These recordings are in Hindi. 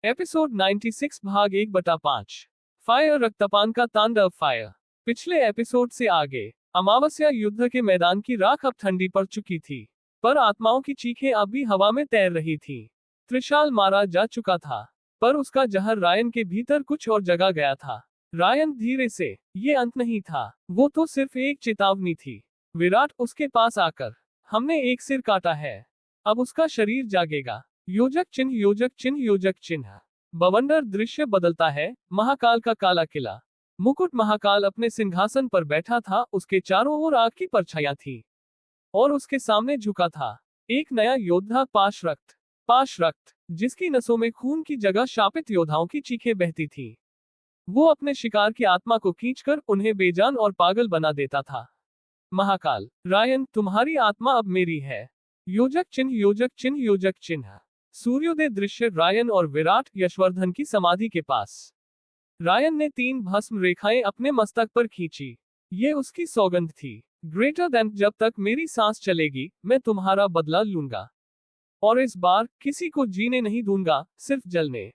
एपिसोड 96 भाग 1/5। फायर रक्तपान का तांडव। फायर पिछले एपिसोड से आगे अमावस्या युद्ध के मैदान की राख अब ठंडी पड़ चुकी थी, पर आत्माओं की चीखें अब भी हवा में तैर रही थी। त्रिशाल मारा जा चुका था, पर उसका जहर रायन के भीतर कुछ और जगा गया था। रायन धीरे से, ये अंत नहीं था, वो तो सिर्फ एक चेतावनी थी। विराट उसके पास आकर, हमने एक सिर काटा है, अब उसका शरीर जागेगा। योजक चिन्ह, योजक चिन्ह, योजक चिन्ह। बवंडर दृश्य बदलता है। महाकाल का काला किला। मुकुट महाकाल अपने सिंहासन पर बैठा था, उसके चारों ओर आग की परछाइयां थी और उसके सामने झुका था एक नया योद्धा, पाशरक्त। पाशरक्त, जिसकी नसों में खून की जगह शापित योद्धाओं की चीखें बहती थी। वो अपने शिकार की आत्मा को खींचकर उन्हें बेजान और पागल बना देता था। महाकाल, रायन, तुम्हारी आत्मा अब मेरी है। योजक चिन्ह, योजक चिन्ह, योजक चिन्ह। सूर्योदय दृश्य। रायन और विराट यशवर्धन की समाधि के पास। रायन ने 3 भस्म रेखाएं अपने मस्तक पर खींची। ये उसकी सौगंध थी। ग्रेटर देन, जब तक मेरी सांस चलेगी मैं तुम्हारा बदला लूंगा, और इस बार किसी को जीने नहीं दूंगा, सिर्फ जलने।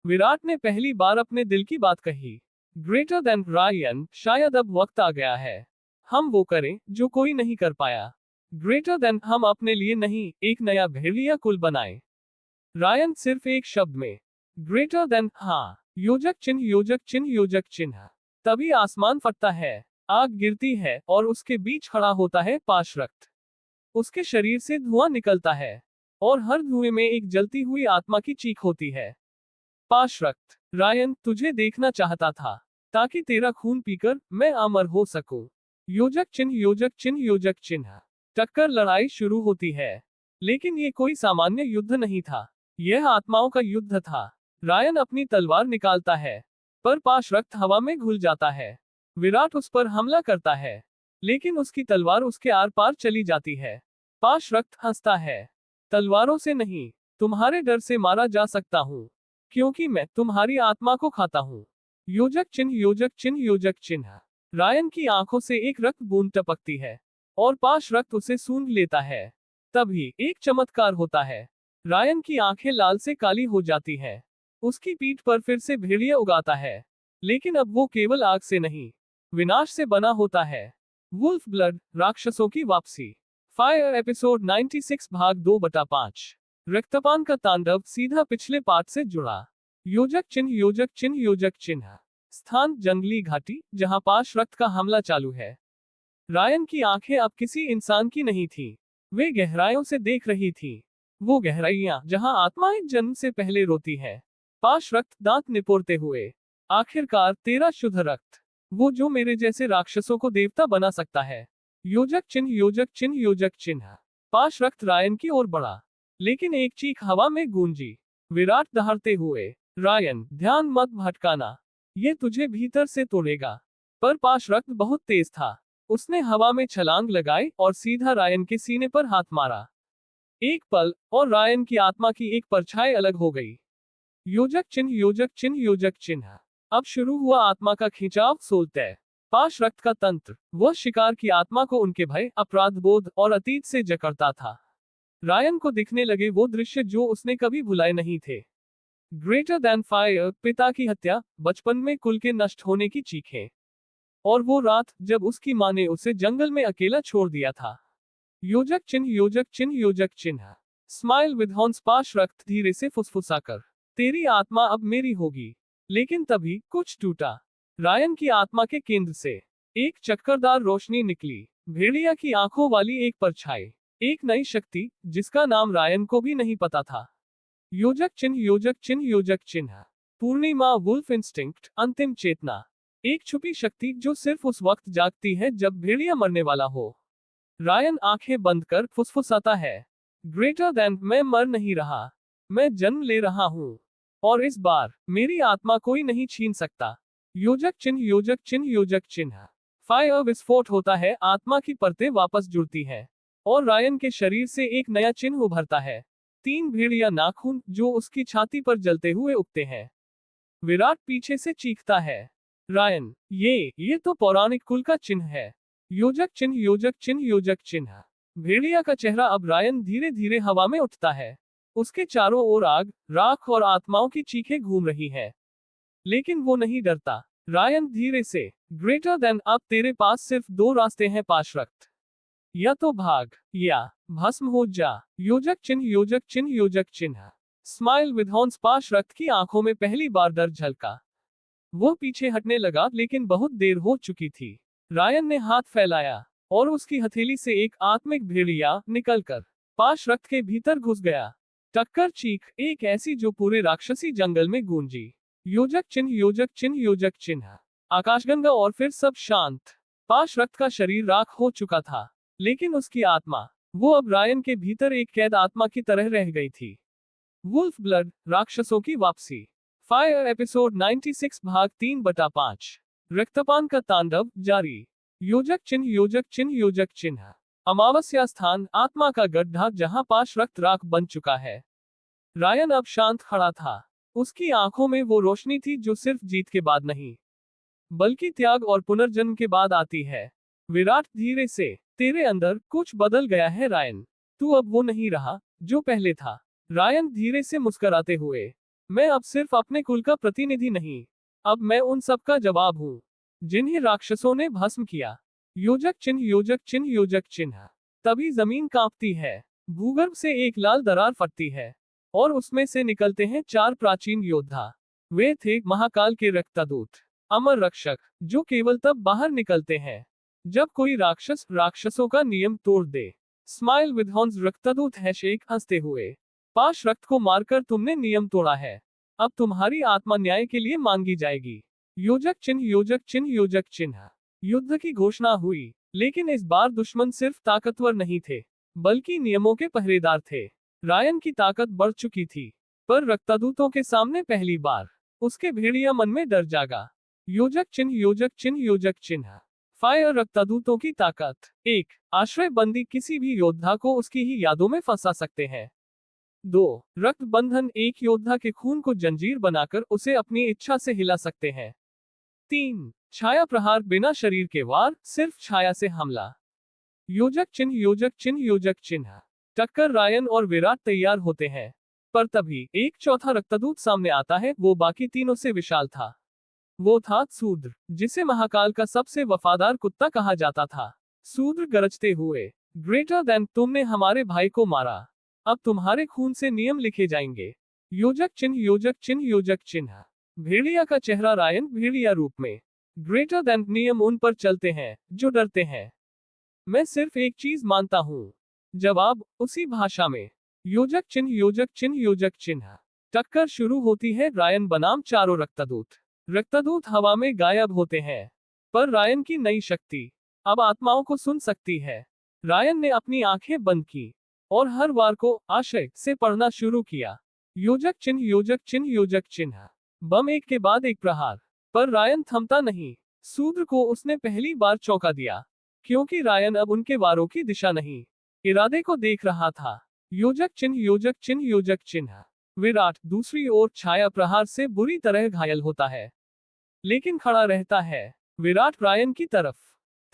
विराट ने पहली बार अपने दिल की बात कही। ग्रेटर देन रायन, शायद अब वक्त आ गया है हम वो करें जो कोई नहीं कर पाया। ग्रेटर देन, हम अपने लिए नहीं, एक नया भेड़िया कुल बनाएं। रायन सिर्फ एक शब्द में, ग्रेटर देन। हाँ। योजक चिन्ह, योजक चिन्ह, योजक चिन्ह। तभी आसमान फटता है, आग गिरती है और उसके बीच खड़ा होता है पाशरक्त। उसके शरीर से धुआं निकलता है और हर धुएं में एक जलती हुई आत्मा की चीख होती है। पाशरक्त, रायन, तुझे देखना चाहता था ताकि तेरा खून पीकर मैं अमर हो सकूं। योजक चिन्ह, योजक चिन्ह, योजक चिन्ह। टक्कर, लड़ाई शुरू होती है, लेकिन ये कोई सामान्य युद्ध नहीं था, यह आत्माओं का युद्ध था। रायन अपनी तलवार निकालता है, पर पाशरक्त हवा में घुल जाता है। विराट उस पर हमला करता है, लेकिन उसकी तलवार उसके आर पार चली जाती है। पाशरक्त हंसता है, तलवारों से नहीं, तुम्हारे डर से मारा जा सकता हूँ, क्योंकि मैं तुम्हारी आत्मा को खाता हूँ। योजक चिन्ह, योजक चिन्ह, योजक चिन्ह। रायन की आंखों से एक रक्त बूंद टपकती है और पाशरक्त उसे सूंघ लेता है। तभी एक चमत्कार होता है। रायन की आंखें लाल से काली हो जाती हैं। उसकी पीठ पर फिर से भेड़िया उगाता है, लेकिन अब वो केवल आग से नहीं, विनाश से बना होता है। वुल्फ ब्लड, राक्षसों की वापसी। फायर एपिसोड 96 भाग 2/5। रक्तपान का तांडव सीधा पिछले पार्ट से जुड़ा। योजक चिन्ह, योजक चिन्ह, योजक चिन्ह। स्थान, जंगली घाटी, जहां पाशरक्त का हमला चालू है। रायन की आंखें अब किसी इंसान की नहीं थी, वे गहराइयों से देख रही थी। वो गहराइयां जहां आत्माएं जन्म से पहले रोती है। पाशरक्त दांत निपोरते हुए, आखिरकार तेरा शुद्ध रक्त, वो जो मेरे जैसे राक्षसों को देवता बना सकता है। योजक चिन्ह, योजक चिन्ह, योजक चिन्ह। पाशरक्त रायन की ओर बढ़ा, लेकिन एक चीख हवा में गूंजी। विराट दहाड़ते हुए, रायन, ध्यान मत भटकाना, ये तुझे भीतर से तोड़ेगा। पर पाशरक्त बहुत तेज था, उसने हवा में छलांग लगाई और सीधा रायन के सीने पर हाथ मारा। एक पल, और रायन की आत्मा की एक परछाई अलग हो गई। योजक चिन्ह, योजक चिन्ह, योजक चिन्ह। अब शुरू हुआ आत्मा का खिंचाव, सोलतय। पाशरक्त का तंत्र, वह शिकार की आत्मा को उनके भय, अपराध बोध और अतीत से जकड़ता था। रायन को दिखने लगे वो दृश्य जो उसने कभी भुलाए नहीं थे। ग्रेटर देन फायर, पिता की हत्या, बचपन में कुल के नष्ट होने की चीखें, और वो रात जब उसकी मां ने उसे जंगल में अकेला छोड़ दिया था। योजक चिन्ह, योजक चिन्ह, योजक चिन्ह। Smile with horns. पाशरक्त धीरे से फुसफुसाकर, तेरी आत्मा अब मेरी होगी। लेकिन तभी कुछ टूटा। रायन की आत्मा के केंद्र से एक चक्करदार रोशनी निकली, भेड़िया की आंखों वाली एक परछाई, एक नई शक्ति जिसका नाम रायन को भी नहीं पता था। योजक चिन्ह, योजक चिन्ह, योजक चिन्ह। पूर्णिमा, वुल्फ इंस्टिंक्ट, अंतिम चेतना, एक छुपी शक्ति जो सिर्फ उस वक्त जागती है जब भेड़िया मरने वाला हो। रायन आंखें बंद कर फुसफुसाता है, ग्रेटर देन, मैं मर नहीं रहा, मैं जन्म ले रहा हूं, और इस बार मेरी आत्मा कोई नहीं छीन सकता। योजक चिन्ह, योजक चिन्ह, योजक चिन्ह। फायर विस्फोट होता है, आत्मा की परतें वापस जुड़ती है और रायन के शरीर से एक नया चिन्ह उभरता है। 3 भेड़िया नाखून जो उसकी छाती पर जलते हुए उगते हैं। विराट पीछे से चीखता है, रायन, ये तो पौराणिक कुल का चिन्ह है। योजक चिन्ह, योजक चिन्ह, योजक चिन्ह। भेड़िया का चेहरा अब रायन धीरे धीरे हवा में उठता है। उसके चारों ओर आग, राख और आत्माओं की चीखें घूम रही हैं। लेकिन वो नहीं डरता। रायन धीरे से, ग्रेटर देन, अब तेरे पास सिर्फ दो रास्ते हैं पाशरक्त। या तो भाग, या भस्म हो जा। योजक चिन्ह, योजक चिन्ह, योजक चिन्ह। Smile with horns. पाशरक्त की आंखों में पहली बार डर झलका। वो पीछे हटने लगा, लेकिन बहुत देर हो चुकी थी। रायन ने हाथ फैलाया और उसकी हथेली से एक आत्मिक भेड़िया निकलकर पाशरक्त के भीतर घुस गया। टक्कर चीख, एक ऐसी जो पूरे राक्षसी जंगल में गूंजी। योजक चिन्ह, योजक चिन्ह, योजक चिन्ह। आकाशगंगा और फिर सब शांत। पाशरक्त का शरीर राख हो चुका था, लेकिन उसकी आत्मा, वो अब रायन के भीतर एक कैद आत्मा की तरह रह गई थी। वुल्फ ब्लड, राक्षसों की वापसी। फायर एपिसोड 96 भाग 3/5। रक्तपान का तांडव जारी। योजक चिन्ह, योजक चिन्ह, योजक चिन्ह। अमावस्या स्थान, आत्मा का गड्ढा जहां पाशरक्त राख बन चुका है। रायन अब शांत खड़ा था। उसकी आंखों में वो रोशनी थी जो सिर्फ जीत के बाद नहीं, बल्कि त्याग और पुनर्जन्म के बाद आती है। विराट धीरे से, तेरे अंदर कुछ बदल गया है रायन। तू अब वो नहीं रहा जो पहले था। रायन धीरे से मुस्कुराते हुए, मैं अब सिर्फ अपने कुल का प्रतिनिधि नहीं, अब मैं उन सब का जवाब हूँ जिन्हें राक्षसों ने भस्म किया। योजक चिन्ह, योजक चिन्ह, योजक चिन्ह। तभी जमीन कांपती है। भूगर्भ से एक लाल दरार फटती है और उसमें से निकलते हैं 4 प्राचीन योद्धा। वे थे महाकाल के रक्तदूत, अमर रक्षक, जो केवल तब बाहर निकलते हैं जब कोई राक्षस राक्षसों का नियम तोड़ दे। Smile with horns. रक्तदूत है शेख, हंसते हुए, पाशरक्त को मारकर तुमने नियम तोड़ा है, अब तुम्हारी आत्मा न्याय के लिए मांगी जाएगी। योजक चिन्ह, योजक चिन्ह, योजक चिन्ह। युद्ध की घोषणा हुई, लेकिन इस बार दुश्मन सिर्फ ताकतवर नहीं थे, बल्कि नियमों के पहरेदार थे। रायन की ताकत बढ़ चुकी थी, पर रक्तदूतों के सामने पहली बार उसके भेड़िया मन में डर जागा। योजक चिन्ह, योजक चिन्ह, योजक चिन्ह। फायर। रक्तदूतों की ताकत। 1. आश्रय बंदी, किसी भी योद्धा को उसकी ही यादों में फंसा सकते हैं। 2. रक्त बंधन, एक योद्धा के खून को जंजीर बनाकर उसे अपनी इच्छा से हिला सकते हैं। 3. छाया प्रहार, बिना शरीर के वार, सिर्फ छाया से हमला। योजक चिन्ह, योजक चिन्ह, योजक चिन्ह। टक्कर। रायन और विराट तैयार होते हैं, पर तभी एक चौथा रक्तदूत सामने आता है। वो बाकी तीनों से विशाल था। वो था शूद्र, जिसे महाकाल का सबसे वफादार कुत्ता कहा जाता था। शूद्र गरजते हुए, ग्रेटर देन, तुमने हमारे भाई को मारा, अब तुम्हारे खून से नियम लिखे जाएंगे। योजक चिन्ह, योजक चिन्ह, योजक चिन्ह। भेड़िया का चेहरा रायन भेड़िया रूप में। ग्रेटर देन, नियम उन पर चलते हैं जो डरते हैं। मैं सिर्फ एक चीज मानता हूँ। जवाब उसी भाषा में। योजक चिन्ह, योजक चिन्ह, योजक चिन्ह। टक्कर शुरू होती है। रायन बनाम चारों रक्तदूत। रक्तदूत हवा में गायब होते हैं, पर रायन की नई शक्ति अब आत्माओं को सुन सकती है। रायन ने अपनी आंखें बंद की और हर वार को आशय से पढ़ना शुरू किया। योजक चिन्ह, योजक चिन्ह, योजक चिन्ह। बम एक के बाद एक प्रहार, पर रायन थमता नहीं। शूद्र को उसने पहली बार चौंका दिया, क्योंकि रायन अब उनके वारों की दिशा नहीं, इरादे को देख रहा था। योजक चिन्ह, योजक चिन्ह, योजक चिन्ह। विराट दूसरी ओर छाया प्रहार से बुरी तरह घायल होता है, लेकिन खड़ा रहता है। विराट रायन की तरफ,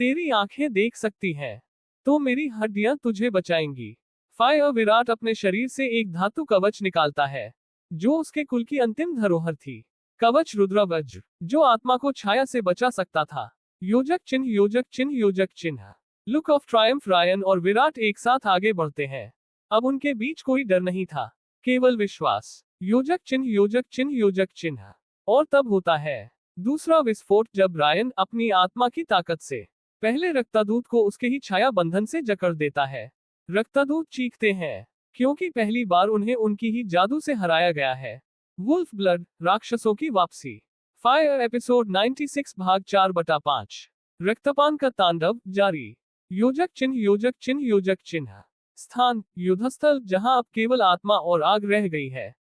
तेरी आंखें देख सकती हैं, तो मेरी हड्डियां तुझे बचाएंगी। फायर। विराट अपने शरीर से एक धातु कवच निकालता है, जो उसके कुल की अंतिम धरोहर थी। कवच रुद्र वज्र, जो आत्मा को छाया से बचा सकता था। योजक चिन्ह, योजक चिन्ह, योजक चिन्ह। Look of Triumph. रायन और विराट एक साथ आगे बढ़ते हैं। अब उनके बीच कोई डर नहीं था, केवल विश्वास। योजक चिन्ह, योजक चिन्ह, योजक चिन्ह। और तब होता है दूसरा विस्फोट, जब रायन अपनी आत्मा की ताकत से पहले रक्तदूत को उसके ही छाया बंधन से जकड़ देता है। रक्तदूत चीखते हैं, क्योंकि पहली बार उन्हें उनकी ही जादू से हराया गया है। वुल्फ ब्लड, राक्षसों की वापसी। फायर एपिसोड 96 भाग 4/5। रक्तपान का तांडव जारी। योजक चिन्ह, योजक चिन्ह, योजक चिन्ह। स्थान युद्धस्थल, जहां अब केवल आत्मा और आग रह गई है।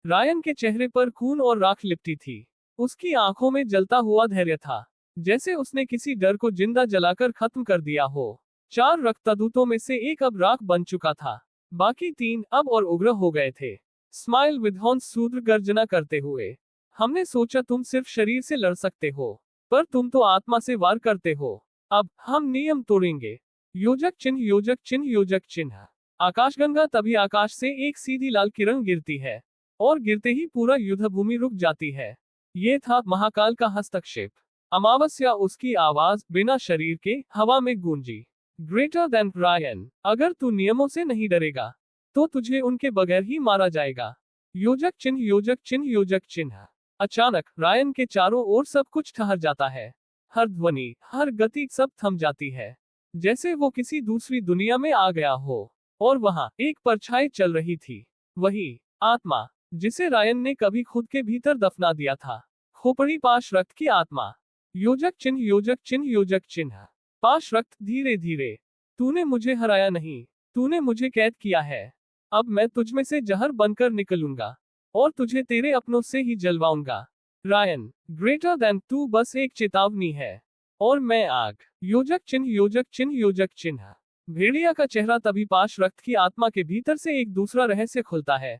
रायन के चेहरे पर खून और राख लिपटी थी। उसकी आंखों में जलता हुआ धैर्य था, जैसे उसने किसी डर को जिंदा जलाकर खत्म कर दिया हो। 4 रक्तदूतों में से एक अब राख बन चुका था, बाकी 3 अब और उग्र हो गए थे। Smile with horns. शूद्र गर्जना करते हुए, हमने सोचा तुम सिर्फ शरीर से लड़ सकते हो, पर तुम तो आत्मा से वार करते हो। अब हम नियम तोड़ेंगे। योजक चिन्ह, योजक चिन्ह, योजक चिन्ह। आकाशगंगा तभी आकाश से एक सीधी लाल किरण गिरती है और गिरते ही पूरा युद्ध भूमि रुक जाती है। ये था महाकाल का हस्तक्षेप। अमावस्या उसकी आवाज बिना शरीर के हवा में गूंजी। ग्रेटर देन रायन, अगर तू नियमों से नहीं डरेगा तो तुझे उनके बगैर ही मारा जाएगा। योजक चिन्ह योजक चिन्ह योजक चिन्ह। अचानक रायन के चारों ओर सब कुछ ठहर जाता है। हर ध्वनि, हर गति सब थम जाती है, जैसे वो किसी दूसरी दुनिया में आ गया हो। और वहां एक परछाई चल रही थी, वही आत्मा जिसे रायन ने कभी खुद के भीतर दफना दिया था। खोपड़ी पाश रक्त की आत्मा। योजक चिन्ह योजक चिन्ह योजक चिन्ह। पाश रक्त धीरे धीरे। तूने मुझे हराया नहीं, तूने मुझे कैद किया है। अब मैं तुझमें से जहर बनकर निकलूंगा और तुझे तेरे अपनों से ही जलवाऊंगा। रायन, ग्रेटर देन तू बस एक चेतावनी है और मैं आग। योजक चिन्ह योजक चिन्ह योजक चिन्ह। भेड़िया का चेहरा तभी पाश रक्त की आत्मा के भीतर से एक दूसरा रहस्य खुलता है।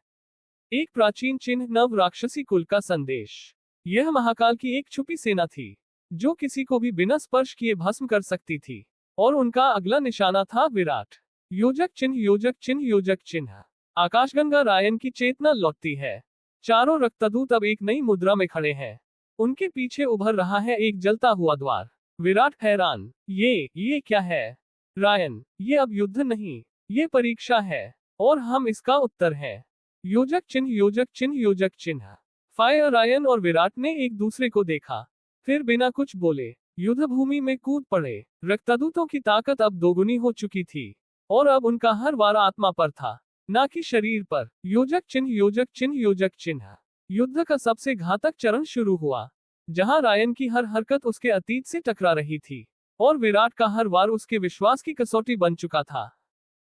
एक प्राचीन चिन्ह, नव राक्षसी कुल का संदेश। यह महाकाल की एक छुपी सेना थी जो किसी को भी बिना स्पर्श किए भस्म कर सकती थी, और उनका अगला निशाना था विराट। योजक चिन्ह योजक चिन्ह योजक चिन्ह। आकाशगंगा रायन की चेतना लौटती है। चारों रक्तदूत अब एक नई मुद्रा में खड़े हैं। उनके पीछे उभर रहा है एक जलता हुआ द्वार। विराट हैरान, ये क्या है? रायन, ये अब युद्ध नहीं, ये परीक्षा है और हम इसका उत्तर हैं। योजक चिन्ह योजक चिन्ह योजक चिन्ह। फायर रायन और विराट ने एक दूसरे को देखा, फिर बिना कुछ बोले युद्ध भूमि में कूद पड़े। रक्तदूतों की ताकत अब दोगुनी हो चुकी थी और अब उनका हर वार आत्मा पर था, ना कि शरीर पर। योजक चिन्ह योजक चिन्ह योजक चिन्ह। युद्ध का सबसे घातक चरण शुरू हुआ, जहां रायन की हर हरकत उसके अतीत से टकरा रही थी और विराट का हर वार उसके विश्वास की कसौटी बन चुका था।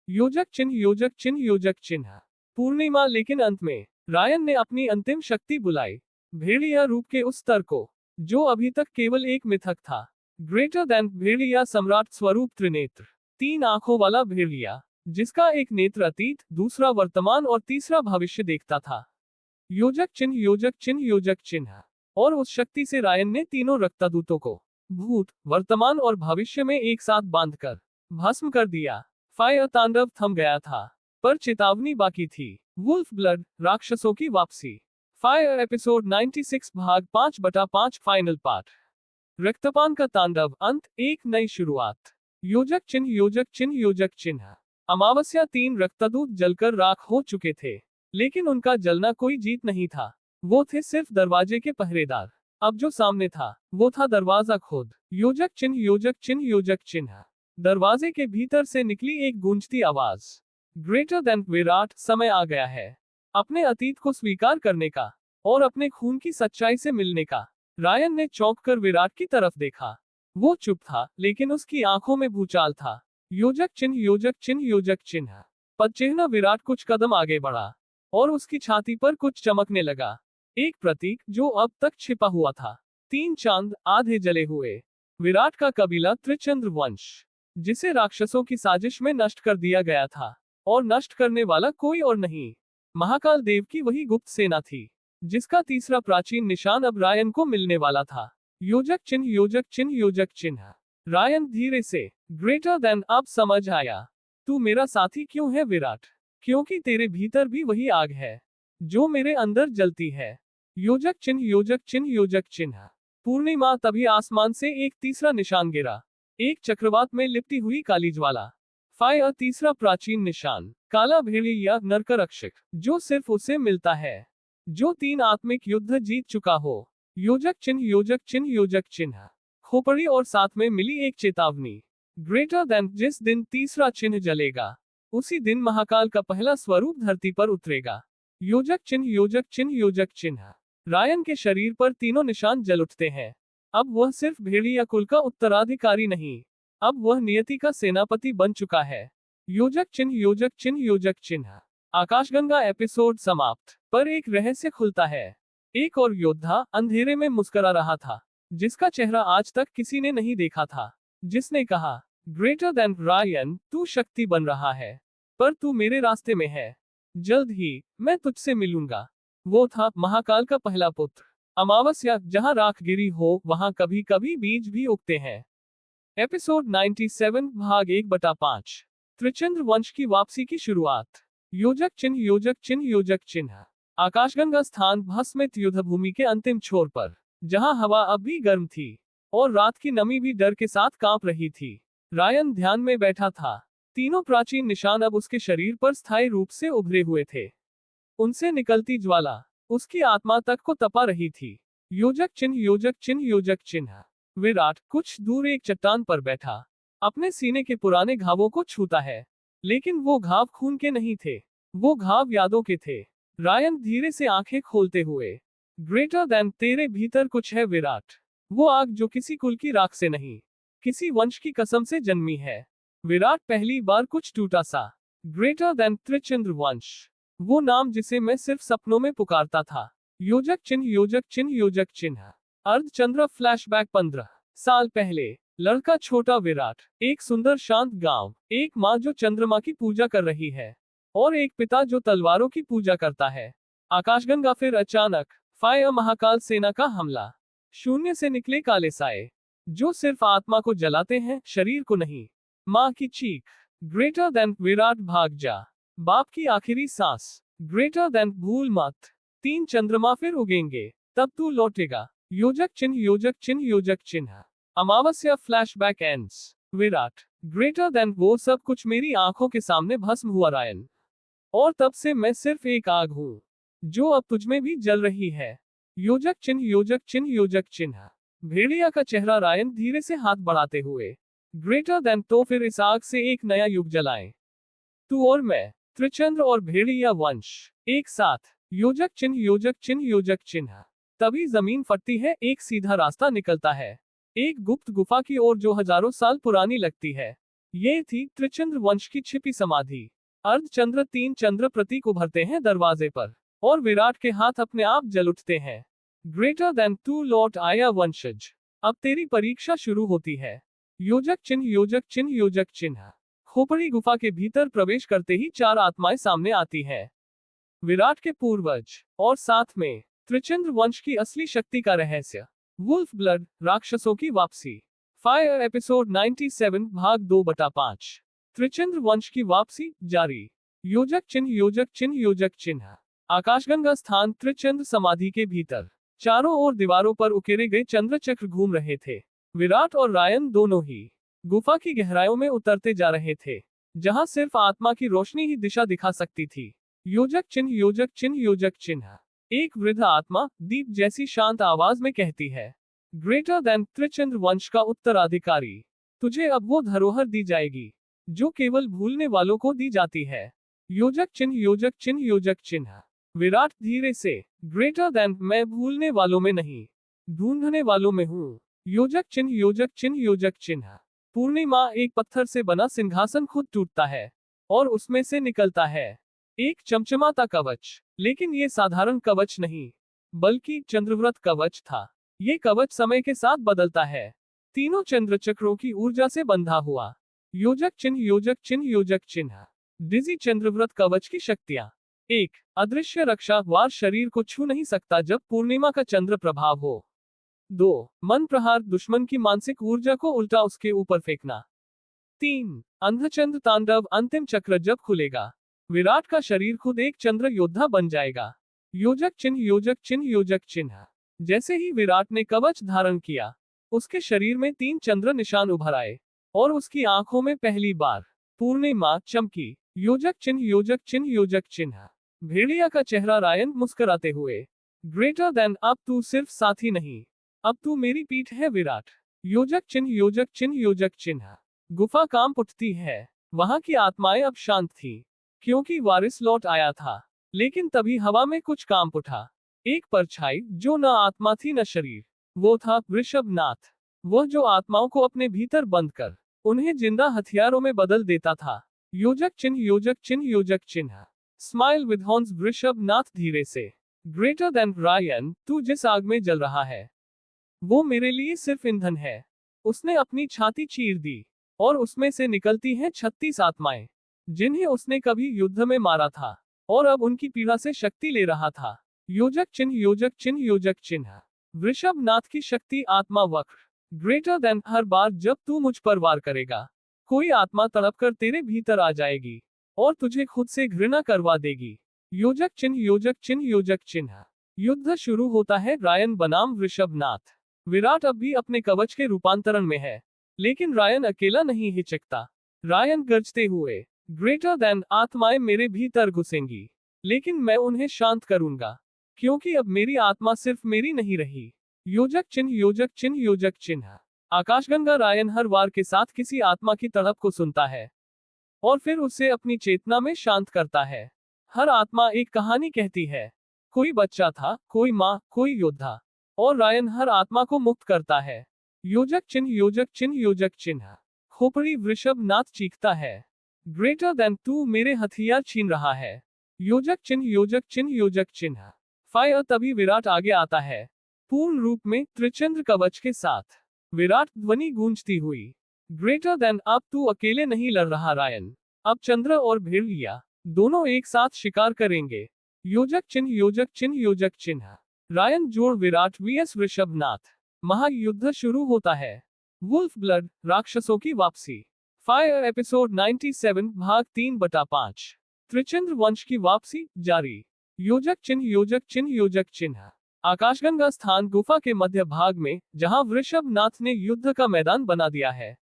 योजक चिन्ह योजक चिन्ह योजक चिन्ह। पूर्णिमा, लेकिन अंत में रायन ने अपनी अंतिम शक्ति बुलाई। भेड़िया रूप के उस स्तर को जो अभी तक केवल एक मिथक था। ग्रेटर देन भेड़िया सम्राट स्वरूप त्रिनेत्र। 3 आंखों वाला भेड़िया जिसका एक नेत्र अतीत, दूसरा वर्तमान और तीसरा भविष्य देखता था। योजक चिन्ह योजक चिन्ह योजक चिन्ह। और उस शक्ति से रायन ने तीनों रक्तदूतों को भूत, वर्तमान और भविष्य में एक साथ बांधकर भस्म कर दिया। फायर तांडव थम गया था, पर चेतावनी बाकी थी। वुल्फ ब्लड, राक्षसों की वापसी। फायर एपिसोड 96 भाग 5/5 फाइनल पार्ट। रक्तपान का तांडव, अंत, एक नई शुरुआत। योजक चिन्ह योजक चिन्ह योजक चिन्ह। अमावस्या 3 रक्तदूत जलकर राख हो चुके थे, लेकिन उनका जलना कोई जीत नहीं था। वो थे सिर्फ दरवाजे के पहरेदार। अब जो सामने था वो था दरवाजा खुद। योजक चिन्ह योजक चिन्ह योजक चिन्ह। दरवाजे के भीतर से निकली एक गूंजती आवाज। ग्रेटर देन विराट, समय आ गया है अपने अतीत को स्वीकार करने का और अपने खून की सच्चाई से मिलने का। रायन ने चौंक कर विराट की तरफ देखा। वो चुप था, लेकिन उसकी आंखों में भूचाल था। योजक चिन्ह योजक चिन्ह योजक चिन्ह। पदचिह्न। विराट कुछ कदम आगे बढ़ा और उसकी छाती पर कुछ चमकने लगा। एक प्रतीक जो अब तक छिपा हुआ था। 3 चांद, आधे जले हुए। विराट का कबीला त्रिचंद्र वंश, जिसे राक्षसों की साजिश में नष्ट कर दिया गया था, और नष्ट करने वाला कोई और नहीं, महाकाल देव की वही गुप्त सेना थी, जिसका तीसरा प्राचीन निशान अब रायन को मिलने वाला था। योजक चिन्ह योजक चिन्ह योजक चिन्ह। रायन धीरे से, ग्रेटर देन, अब समझ आया। तू मेरा साथी क्यों है विराट? क्योंकि तेरे भीतर भी वही आग है जो मेरे अंदर जलती है। योजक चिन्ह योजक चिन्ह योजक चिन्ह। पूर्णिमा, तभी आसमान से एक तीसरा निशान गिरा। एक चक्रवात में लिपटी हुई काली ज्वाला। फायर, तीसरा प्राचीन निशान, काला भेड़िया नरकरक्षक, जो सिर्फ उसे मिलता है जो 3 आत्मिक युद्ध जीत चुका हो। योजक चिन्ह योजक चिन्ह योजक चिन्ह। खोपड़ी और साथ में मिली एक चेतावनी। ग्रेटर देन, जिस दिन तीसरा चिन्ह जलेगा उसी दिन महाकाल का पहला स्वरूप धरती पर उतरेगा। योजक चिन्ह योजक चिन्ह योजक चिन्ह। रायन के शरीर पर तीनों निशान जल उठते हैं। अब वह सिर्फ भेड़िया कुल का उत्तराधिकारी नहीं, अब वह नियति का सेनापति बन चुका है। योजक चिन्ह योजक चिन्ह योजक चिन्ह। आकाशगंगा एपिसोड समाप्त, पर एक रहस्य खुलता है। एक और योद्धा अंधेरे में मुस्कुरा रहा था, जिसका चेहरा आज तक किसी ने नहीं देखा था। जिसने कहा, ग्रेटर देन रायन, तू शक्ति बन रहा है, पर तू मेरे रास्ते में है। जल्द ही मैं तुझसे मिलूंगा। वो था महाकाल का पहला पुत्र। अमावस्या, जहां राख गिरी हो वहां कभी कभी बीज भी उगते हैं। एपिसोड 97 भाग 1/5। त्रिचंद्र वंश की वापसी की शुरुआत। योजक चिन्ह योजक चिन्ह योजक चिन्ह। आकाशगंगा स्थान भस्मित युद्धभूमि के अंतिम छोर पर, जहां हवा अब भी गर्म थी और रात की नमी भी डर के साथ कांप रही थी। रायन ध्यान में बैठा था। तीनों प्राचीन निशान अब उसके शरीर पर स्थायी रूप से उभरे हुए थे। उनसे निकलती ज्वाला उसकी आत्मा तक को तपा रही थी। योजक चिन्ह योजक चिन्ह योजक चिन्ह। विराट कुछ दूर एक चट्टान पर बैठा, अपने सीने के पुराने घावों को छूता है, लेकिन वो घाव खून के नहीं थे, वो घाव यादों के थे। रायन धीरे से आंखें खोलते हुए, ग्रेटर देन, तेरे भीतर कुछ है विराट। वो आग जो किसी कुल की राख से नहीं, किसी वंश की कसम से जन्मी है। विराट पहली बार कुछ टूटा सा। ग्रेटर देन त्रिचंद्र वंश, वो नाम जिसे मैं सिर्फ सपनों में पुकारता था। योजक चिन्ह योजक चिन्ह योजक चिन्ह। अर्धचंद्र फ्लैशबैक 15 साल पहले। लड़का छोटा विराट, एक सुंदर शांत गांव, एक माँ जो चंद्रमा की पूजा कर रही है और एक पिता जो तलवारों की पूजा करता है। आकाशगंगा फिर अचानक, फायर महाकाल सेना का हमला। शून्य से निकले काले साए जो सिर्फ आत्मा को जलाते हैं, शरीर को नहीं। माँ की चीख, ग्रेटर देन, विराट भाग जा। बाप की आखिरी सांस, ग्रेटर देन, भूल मत, 3 चंद्रमा फिर उगेंगे, तब तू लौटेगा। योजक चिन्ह योजक चिन्ह योजक चिन्ह। अमावस्या flashback ends. Virat, greater than, वो सब कुछ मेरी आंखों के सामने भस्म हुआ रायन, और तब से मैं सिर्फ एक आग हूं जो अब तुझमें भी जल रही है। योजक चिन्ह योजक चिन्ह योजक चिन्ह। भेड़िया का चेहरा रायन धीरे से हाथ बढ़ाते हुए, ग्रेटर देन, तो फिर इस आग से एक नया युग जलाएं, तू और मैं, त्रिचंद्र और भेड़िया वंश एक साथ। योजक चिन्ह योजक चिन्ह योजक चिन्ह। तभी जमीन फटती है, एक सीधा रास्ता निकलता है, एक गुप्त गुफा की ओर जो हजारों साल पुरानी लगती है। ये थी त्रिचंद्र वंश की छिपी समाधि। अर्धचंद्र 3 चंद्र प्रतीक उभरते हैं दरवाजे पर, और विराट के हाथ अपने आप जल उठते हैं। ग्रेटर देन, तू लौट आया वंशज, अब तेरी परीक्षा शुरू होती है। योजक चिन्ह योजक चिन्ह योजक चिन्ह। खोपड़ी गुफा के भीतर प्रवेश करते ही 4 आत्माएं सामने आती है। विराट के पूर्वज, और साथ में त्रिचंद्र वंश की असली शक्ति का रहस्य। वुल्फ ब्लड, राक्षसों की वापसी। फायर एपिसोड 97 भाग 2/5। त्रिचंद्र वंश की वापसी जारी। योजक चिन्ह योजक चिन्ह योजक चिन्ह। आकाशगंगा स्थान त्रिचंद्र समाधि के भीतर, चारों ओर दीवारों पर उकेरे गए चंद्र चक्र घूम रहे थे। विराट और रायन दोनों ही गुफा की गहराइयों में उतरते जा रहे थे, जहां सिर्फ आत्मा की रोशनी ही दिशा दिखा सकती थी। योजक चिन्ह योजक चिन्ह योजक चिन्ह। एक वृद्ध आत्मा दीप जैसी शांत आवाज में कहती है, ग्रेटर देन, त्रिचंद्र वंश का उत्तराधिकारी, तुझे अब वो धरोहर दी जाएगी जो केवल भूलने वालों को दी जाती है। योजक चिन्ह योजक चिन्ह योजक चिन्ह। विराट धीरे से, ग्रेटर देन, मैं भूलने वालों में नहीं, ढूंढने वालों में हूँ। योजक चिन्ह योजक चिन्ह योजक चिन्ह। पूर्णिमा, एक पत्थर से बना सिंहासन खुद टूटता है और उसमें से निकलता है एक चमचमाता कवच। लेकिन ये साधारण कवच नहीं, बल्कि चंद्रव्रत कवच था। ये कवच समय के साथ बदलता है, तीनों चंद्र चक्रों की ऊर्जा से बंधा हुआ। योजक चिन्ह योजक चिन्ह योजक चिन्ह। डिजी चंद्रव्रत कवच की शक्तियां। 1. अदृश्य रक्षा, वार शरीर को छू नहीं सकता जब पूर्णिमा का चंद्र प्रभाव हो। 2. मन प्रहार, दुश्मन की मानसिक ऊर्जा को उल्टा उसके ऊपर फेंकना। 3. अंधचंद्र तांडव, अंतिम चक्र जब खुलेगा, विराट का शरीर खुद एक चंद्र योद्धा बन जाएगा। योजक चिन्ह योजक चिन्ह योजक चिन्ह। जैसे ही विराट ने कवच धारण किया, उसके शरीर में 3 चंद्र निशान उभर आए और उसकी आंखों में पहली बार पूर्णिमा चमकी। योजक चिन्ह योजक चिन्ह योजक चिन्ह। भेड़िया का चेहरा रायन मुस्कुराते हुए, ग्रेटर देन, अब तू सिर्फ साथी नहीं, अब तू मेरी पीठ है विराट। योजक चिन्ह योजक चिन्ह योजक चिन्ह। गुफा कांप उठती है, वहां की आत्माएं अब शांत थी, क्योंकि वारिस लौट आया था। लेकिन तभी हवा में कुछ कांप उठा, एक परछाई जो न आत्मा थी न शरीर। वो था वृषभनाथ, वह जो आत्माओं को अपने भीतर बंद कर उन्हें जिंदा हथियारों में बदल देता था। योजक चिन्ह योजक चिन्ह योजक चिन्ह। स्माइल विद हॉर्न्स, वृषभनाथ धीरे से, ग्रेटर देन, रायन, तू जिस आग में जल रहा है वो मेरे लिए सिर्फ ईंधन है। उसने अपनी छाती चीर दी और उसमें से निकलती हैं 36 आत्माएं, जिन्हें उसने कभी युद्ध में मारा था और अब उनकी पीड़ा से शक्ति ले रहा था। योजक चिन्ह योजक चिन्ह योजक चिन्ह। वृषभनाथ की शक्ति, आत्मा वक्र, ग्रेटर देन, हर बार जब तू मुझ पर वार करेगा, कोई आत्मा तड़प कर तेरे भीतर आ जाएगी और तुझे खुद से घृणा करवा देगी। योजक चिन्ह योजक चिन्ह योजक चिन्ह। युद्ध शुरू होता है। रायन बनाम वृषभनाथ। विराट अब भी अपने कवच के रूपांतरण में है, लेकिन रायन अकेला नहीं हिचकता। रायन गरजते हुए, ग्रेटर देन आत्माएं मेरे भीतर घुसेंगी, लेकिन मैं उन्हें शांत करूंगा, क्योंकि अब मेरी आत्मा सिर्फ मेरी नहीं रही। योजक चिन्ह योजक चिन्ह योजक चिन्ह। आकाशगंगा रायन हर वार के साथ किसी आत्मा की तड़प को सुनता है और फिर उसे अपनी चेतना में शांत करता है। हर आत्मा एक कहानी कहती है। कोई बच्चा था, कोई माँ, कोई योद्धा, और रायन हर आत्मा को मुक्त करता है। योजक चिन्ह योजक चिन्ह योजक चिन्ह। खोपड़ी वृषभनाथ चीखता है, ग्रेटर देन तू मेरे हथियार छीन रहा है। योजक चिन्ह योजक चिन्ह योजक चिन्ह। फायर। तभी विराट आगे आता है, पूर्ण रूप में त्रिचंद्र कवच के साथ। विराट ध्वनि गूंजती हुई, ग्रेटर देन अब तू अकेले नहीं लड़ रहा रायन, अब चंद्र और भेड़िया दोनों एक साथ शिकार करेंगे। योजक चिन्ह योजक चिन्ह योजक चिन्ह। रायन जोड़ विराट वीएस वृषभनाथ। महायुद्ध शुरू होता है। वुल्फ ब्लड, राक्षसों की वापसी। फायर एपिसोड 97 भाग 3/5। त्रिचंद्र वंश की वापसी जारी। योजक चिन्ह योजक चिन्ह योजक चिन्ह। आकाशगंगा स्थान गुफा के मध्य भाग में, जहां वृषभनाथ ने युद्ध का मैदान बना दिया है।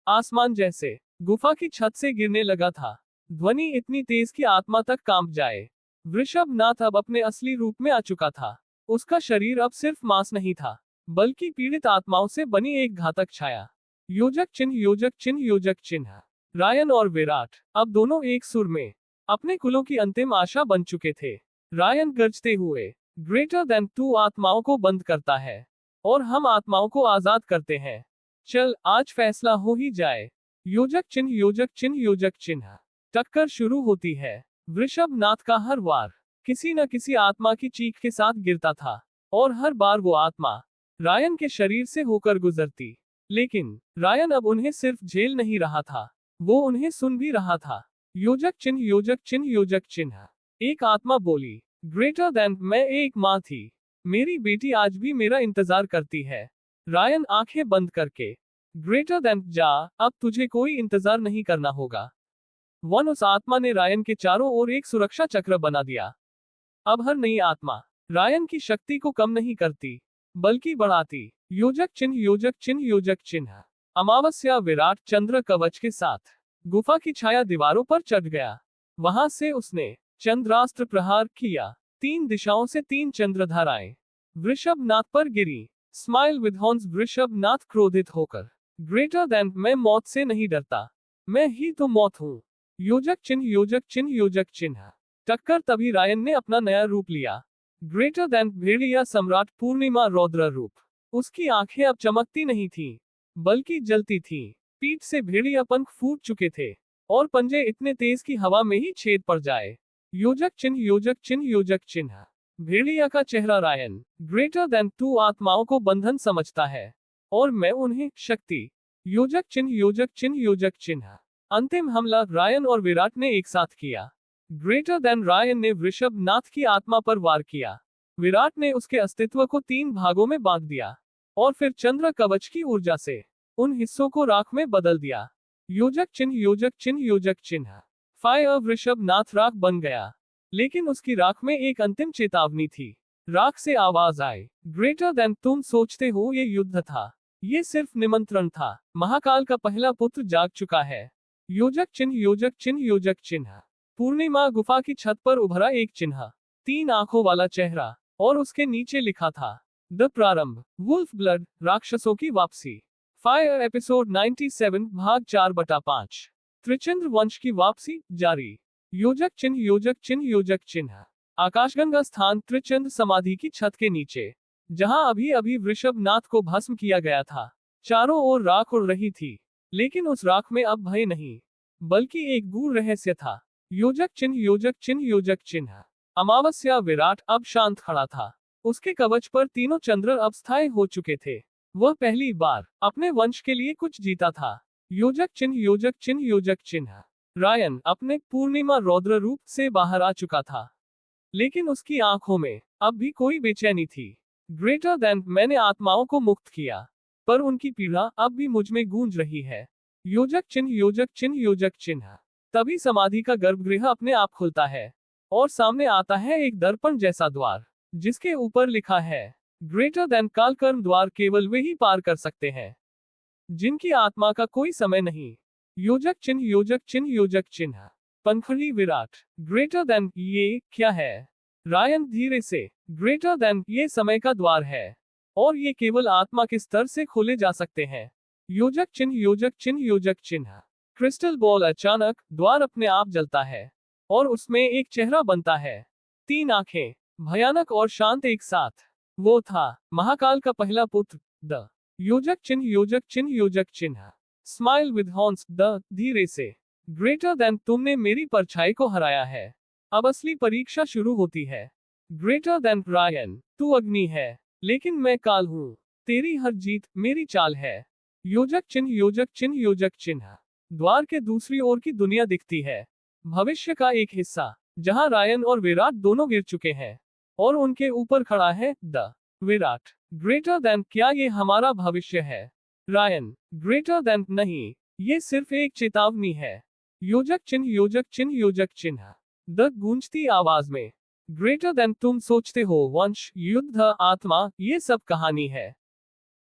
आसमान जैसे गुफा की छत से गिरने लगा था। ध्वनि इतनी तेज कि आत्मा तक कांप जाए। वृषभनाथ अब अपने असली रूप में आ चुका था। उसका शरीर अब सिर्फ मांस नहीं था, बल्कि पीड़ित आत्माओं से बनी एक घातक छाया। योजक चिन्ह योजक चिन्ह योजक चिन्ह। रायन और विराट अब दोनों एक सुर में अपने कुलों की अंतिम आशा बन चुके थे। रायन गरजते हुए, ग्रेटर देन तू आत्माओं को बंद करता है और हम आत्माओं को आजाद करते हैं। चल, आज फैसला हो ही जाए। योजक चिन्ह योजक चिन्ह योजक चिन्ह। टक्कर शुरू होती है। वृषभनाथ का हर वार किसी न किसी आत्मा की चीख के साथ गिरता था, और हर बार वो आत्मा रायन के शरीर से होकर गुजरती। लेकिन रायन अब उन्हें सिर्फ झेल नहीं रहा था, वो उन्हें सुन भी रहा था। योजक चिन्ह योजक चिन्ह योजक चिन्ह। एक आत्मा बोली, ग्रेटर देन मैं एक माँ थी, मेरी बेटी आज भी मेरा इंतजार करती है। रायन आंखें बंद करके, ग्रेटर देन जा, अब तुझे कोई इंतजार नहीं करना होगा। उस आत्मा ने रायन के चारों ओर एक सुरक्षा चक्र बना दिया। अब हर नई आत्मा रायन की शक्ति को कम नहीं करती, बल्कि बढ़ाती। योजक चिन्ह योजक चिन्ह योजक चिन्ह। अमावस्या। विराट चंद्र कवच के साथ गुफा की छाया दीवारों पर चढ़ गया। वहां से उसने चंद्रास्त्र प्रहार किया। 3 दिशाओं से 3 चंद्रधाराएं वृषभनाथ पर गिरी। Smile with horns. वृषभनाथ क्रोधित होकर, ग्रेटर देन मैं मौत से नहीं डरता, मैं ही तो मौत हूँ। योजक चिन्ह योजक चिन्ह योजक चिन्ह। टक्कर। तभी रायन ने अपना नया रूप लिया। ग्रेटर देन भेड़िया सम्राट पूर्णिमा रौद्र रूप। उसकी आंखें अब चमकती नहीं थीं, बल्कि जलती थीं। पीठ से भेड़िया पंख फूट चुके थे और पंजे इतने तेज कि हवा में ही छेद पड़ जाए। योजक चिन्ह योजक चिन्ह योजक चिन्ह। भेड़िया का चेहरा। रायन, ग्रेटर देन तू आत्माओं को बंधन समझता है और मैं उन्हें शक्ति। योजक चिन्ह योजक चिन्ह योजक चिन्ह। अंतिम हमला रायन और विराट ने एक साथ किया। ग्रेटर देन रायन ने वृषभनाथ की आत्मा पर वार किया। विराट ने उसके अस्तित्व को 3 भागों में बांट दिया और फिर चंद्र कवच की ऊर्जा से उन हिस्सों को राख में बदल दिया। योजक चिन्ह योजक चिन्ह योजक चिन्ह। फायर। वृषभनाथ राख बन गया, लेकिन उसकी राख में एक अंतिम चेतावनी थी। राख से आवाज आई, ग्रेटर देन तुम सोचते हो ये युद्ध था, ये सिर्फ निमंत्रण था। महाकाल का पहला पुत्र जाग चुका है। योजक चिन्ह योजक चिन्ह योजक चिन्ह। पूर्णिमा गुफा की छत पर उभरा एक चिन्ह, 3 आंखों वाला चेहरा, और उसके नीचे लिखा था, द प्रारंभ। वुल्फ ब्लड, राक्षसों की वापसी। फायर एपिसोड 97 भाग 4/5। त्रिचंद्र वंश की वापसी जारी। योजक चिन्ह योजक चिन्ह योजक चिन्ह। आकाशगंगा स्थान त्रिचंद्र समाधि की छत के नीचे, जहां अभी अभी वृषभनाथ को भस्म किया गया था। चारों ओर राख उड़ रही थी, लेकिन उस राख में अब भय नहीं, बल्कि एक गूढ़ रहस्य था। योजक चिन्ह योजक चिन्ह योजक चिन्ह। अमावस्या। विराट अब शांत खड़ा था। उसके कवच पर तीनों चंद्र अब स्थायी हो चुके थे। वह पहली बार अपने वंश के लिए कुछ जीता था। योजक चिन्ह योजक चिन्ह योजक चिन्ह। रायन अपने पूर्णिमा रौद्र रूप से बाहर आ चुका था, लेकिन उसकी आंखों में अब भी कोई बेचैनी थी। ग्रेटर देन मैंने आत्माओं को मुक्त किया, पर उनकी पीड़ा अब भी मुझ में गूंज रही है। योजक चिन्ह योजक चिन्ह योजक चिन्ह। तभी समाधि का गर्भगृह अपने आप खुलता है और सामने आता है एक दर्पण जैसा द्वार, जिसके ऊपर लिखा है ग्रेटर देन। कालकर्म द्वार केवल वे ही पार कर सकते हैं जिनकी आत्मा का कोई समय नहीं। योजक चिन्ह योजक चिन्ह योजक चिन्ह। पंखुड़ी विराट। ग्रेटर देन ये क्या है? रायन धीरे से। ग्रेटर देन ये समय का द्वार है और ये केवल आत्मा के स्तर से खोले जा सकते हैं। योजक चिन्ह योजक चिन्ह योजक चिन्ह। Crystal ball. अचानक द्वार अपने आप जलता है और उसमें एक चेहरा बनता है। 3 आंखें, भयानक और शांत एक साथ। वो था महाकाल का पहला पुत्र द। योजक चिन्ह योजक चिन्ह योजक चिन्ह। Smile with horns. द धीरे से। ग्रेटर देन तुमने मेरी परछाई को हराया है। अब असली परीक्षा शुरू होती है। ग्रेटर देन रायन तू अग्नि है लेकिन मैं काल हूँ। तेरी हर जीत मेरी चाल है। योजक चिन्ह योजक चिन्ह योजक चिन्ह। द्वार के दूसरी ओर की दुनिया दिखती है। भविष्य का एक हिस्सा जहां रायन और विराट दोनों गिर चुके हैं और उनके ऊपर खड़ा है द विराट। ग्रेटर देन क्या ये हमारा भविष्य है? रायन ग्रेटर देन नहीं, ये सिर्फ एक चेतावनी है। योजक चिन्ह योजक चिन्ह योजक चिन्ह। द गूंजती आवाज में। ग्रेटर देन तुम सोचते हो वंश, युद्ध, आत्मा ये सब कहानी है।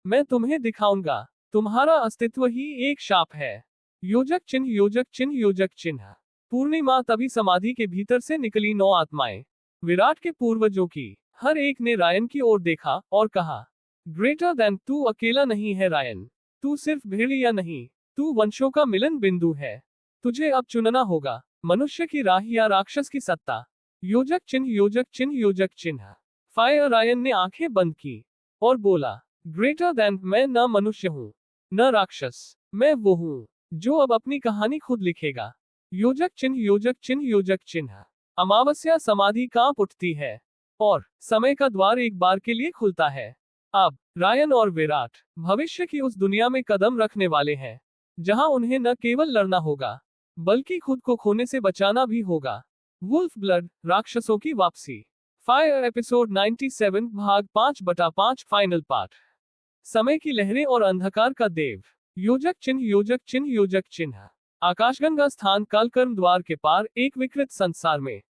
मैं तुम्हें दिखाऊंगा तुम्हारा अस्तित्व ही एक शाप है। योजक चिन्ह योजक चिन्ह योजक चिन्ह। पूर्णिमा। तभी समाधि के भीतर से निकली 9 आत्माएं। विराट के पूर्वजों की। हर एक ने रायन की ओर देखा और कहा ग्रेटर देन तू अकेला नहीं है रायन, तू सिर्फ भेड़िया नहीं, तू वंशों का मिलन बिंदु है। तुझे अब चुनना होगा मनुष्य की राह या राक्षस की सत्ता। योजक चिन्ह योजक चिन्ह योजक चिन्ह। फायर। रायन ने आंखें बंद की और बोला ग्रेटर देन मैं न मनुष्य हूँ न राक्षस, मैं वो हूँ जो अब अपनी कहानी खुद लिखेगा। योजक चिन्ह योजक चिन्ह योजक चिन्ह। अमावस्या। समाधि कांप उठती है और समय का द्वार एक बार के लिए खुलता है। अब रायन और विराट भविष्य की उस दुनिया में कदम रखने वाले हैं जहां उन्हें न केवल लड़ना होगा बल्कि खुद को खोने से बचाना भी होगा। Wolf blood. राक्षसों की वापसी। फायर। एपिसोड 97 भाग 5/5 फाइनल पार्ट। समय की लहरें और अंधकार का देव। योजक चिन्ह योजक चिन्ह योजक चिन्ह। आकाशगंगा स्थान। कालकर्म द्वार के पार एक विकृत संसार में।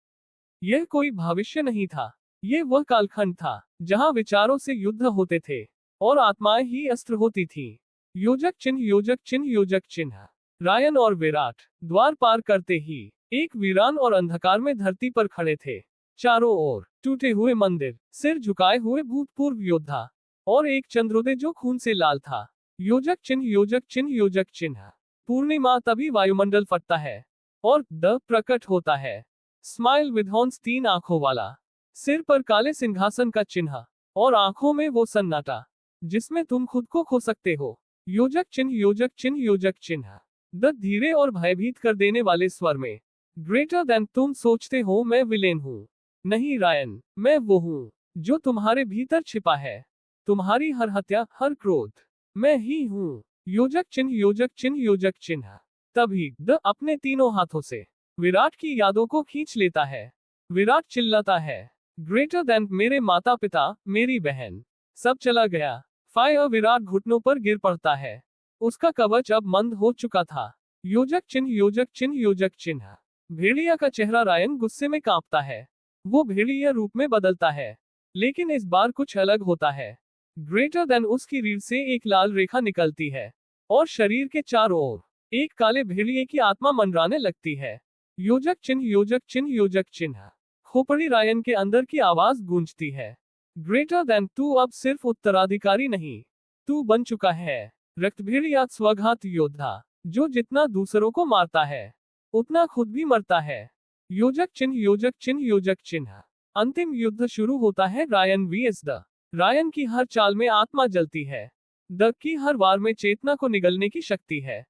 यह कोई भविष्य नहीं था, ये वह कालखंड था जहां विचारों से युद्ध होते थे और आत्माएं ही अस्त्र होती थी। योजक चिन्ह योजक चिन्ह योजक चिन्ह। रायन और विराट द्वार पार करते ही एक वीरान और अंधकार में धरती पर खड़े थे। चारों ओर टूटे हुए मंदिर, सिर झुकाए हुए भूतपूर्व योद्धा और एक चंद्रोदय जो खून से लाल था। योजक चिन्ह योजक चिन्ह योजक चिन्ह। पूर्णिमा। तभी वायुमंडल फटता है और द प्रकट होता है। Smile with horns. 3 आंखों वाला, सिर पर काले सिंहासन का चिन्ह और आंखों में वो सन्नाटा जिसमें तुम खुद को खो सकते हो। योजक चिन्ह योजक चिन्ह योजक चिन्ह। द धीरे और भयभीत कर देने वाले स्वर में। ग्रेटर देन तुम सोचते हो मैं विलेन हूँ। नहीं रायन, मैं वो हूँ जो तुम्हारे भीतर छिपा है। तुम्हारी हर हत्या, हर क्रोध, मैं ही हूँ। योजक चिन्ह योजक चिन्ह योजक चिन्ह। तभी द अपने तीनों हाथों से विराट की यादों को खींच लेता है। विराट चिल्लाता है ग्रेटर देन मेरे माता पिता, मेरी बहन, सब चला गया। फायर। विराट घुटनों पर गिर पड़ता है। उसका कवच अब मंद हो चुका था। योजक चिन्ह योजक चिन्ह योजक चिन्ह। भेड़िया का चेहरा। रायन गुस्से में कांपता है। वो भेड़िया रूप में बदलता है लेकिन इस बार कुछ अलग होता है। ग्रेटर देन उसकी रीढ़ से एक लाल रेखा निकलती है और शरीर के चारों ओर एक काले भेड़िए की आत्मा मंडराने लगती है। योजक चिन्ह योजक चिन्ह योजक चिन्ह। खोपड़ी। रायन के अंदर की आवाज गूंजती है ग्रेटर देन तू अब सिर्फ उत्तराधिकारी नहीं, तू बन चुका है रक्तभेड़िया, स्वघात योद्धा जो जितना दूसरों को मारता है उतना खुद भी मरता है। योजक चिन्ह योजक चिन्ह योजक चिन्ह। अंतिम युद्ध शुरू होता है। Ryan vs the. रायन की हर चाल में आत्मा जलती है। द की हर वार में चेतना को निगलने की शक्ति है।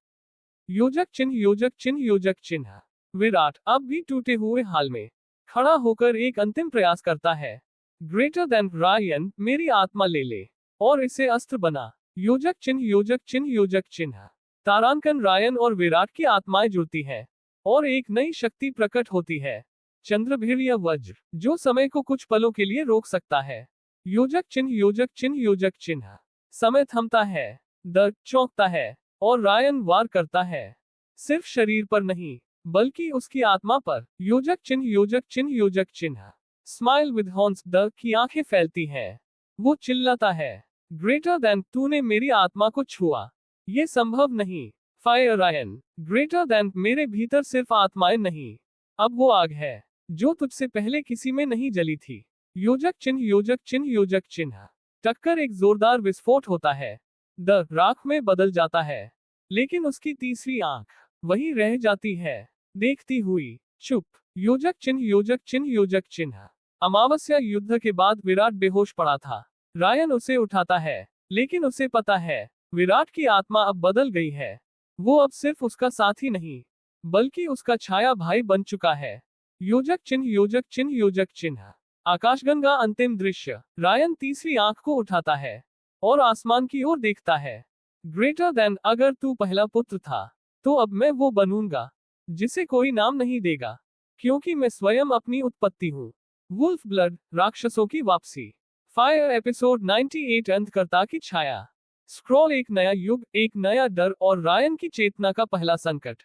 योजक चिन्ह योजक चिन्ह योजक चिन्ह। विराट अब भी टूटे हुए हाल में खड़ा होकर एक अंतिम प्रयास करता है। ग्रेटर देन रायन मेरी आत्मा ले ले और इसे अस्त्र बना। योजक चिन्ह योजक चिन्ह योजक चिन्ह। तारांकन। रायन और विराट की आत्माएं जुड़ती है और एक नई शक्ति प्रकट होती है। चंद्रभेड़िया वज्र जो समय को कुछ पलों के लिए रोक सकता है। योजक चिन्ह योजक चिन्ह योजक चिन्ह। समय थमता है। द चौंकता है। और रायन वार करता है, सिर्फ शरीर पर नहीं बल्कि उसकी आत्मा पर। योजक चिन्ह योजक चिन्ह योजक चिन्ह। Smile with horns, the key आंखें फैलती है। वो चिल्लाता है, ग्रेटर देन, तूने मेरी आत्मा को छुआ, ये संभव नहीं। फायर रायन, ग्रेटर देन, मेरे भीतर सिर्फ आत्माएं नहीं, अब वो आग है जो तुझसे पहले किसी में नहीं जली थी। योजक चिन्ह योजक चिन्ह योजक चिन्ह। टक्कर, एक जोरदार विस्फोट होता है। द राख में बदल जाता है, लेकिन उसकी तीसरी आंख वही रह जाती है, देखती हुई, चुप। योजक चिन्ह योजक चिन्ह योजक चिन्ह। अमावस्या युद्ध के बाद विराट बेहोश पड़ा था। रायन उसे उठाता है, लेकिन उसे पता है विराट की आत्मा अब बदल गई है। वो अब सिर्फ उसका साथी नहीं बल्कि उसका छाया भाई बन चुका है। योजक चिन्ह योजक चिन्ह योजक चिन्ह। आकाशगंगा, अंतिम दृश्य। रायन तीसरी आंख को उठाता है और आसमान की ओर देखता है। ग्रेटर देन, अगर तू पहला पुत्र था तो अब मैं वो बनूंगा जिसे कोई नाम नहीं देगा, क्योंकि मैं स्वयं अपनी उत्पत्ति हूँ। वुल्फ ब्लड, राक्षसों की वापसी। फायर एपिसोड 98, अंतकर्ता की छाया। स्क्रॉल, एक नया युग, एक नया डर और रायन की चेतना का पहला संकट।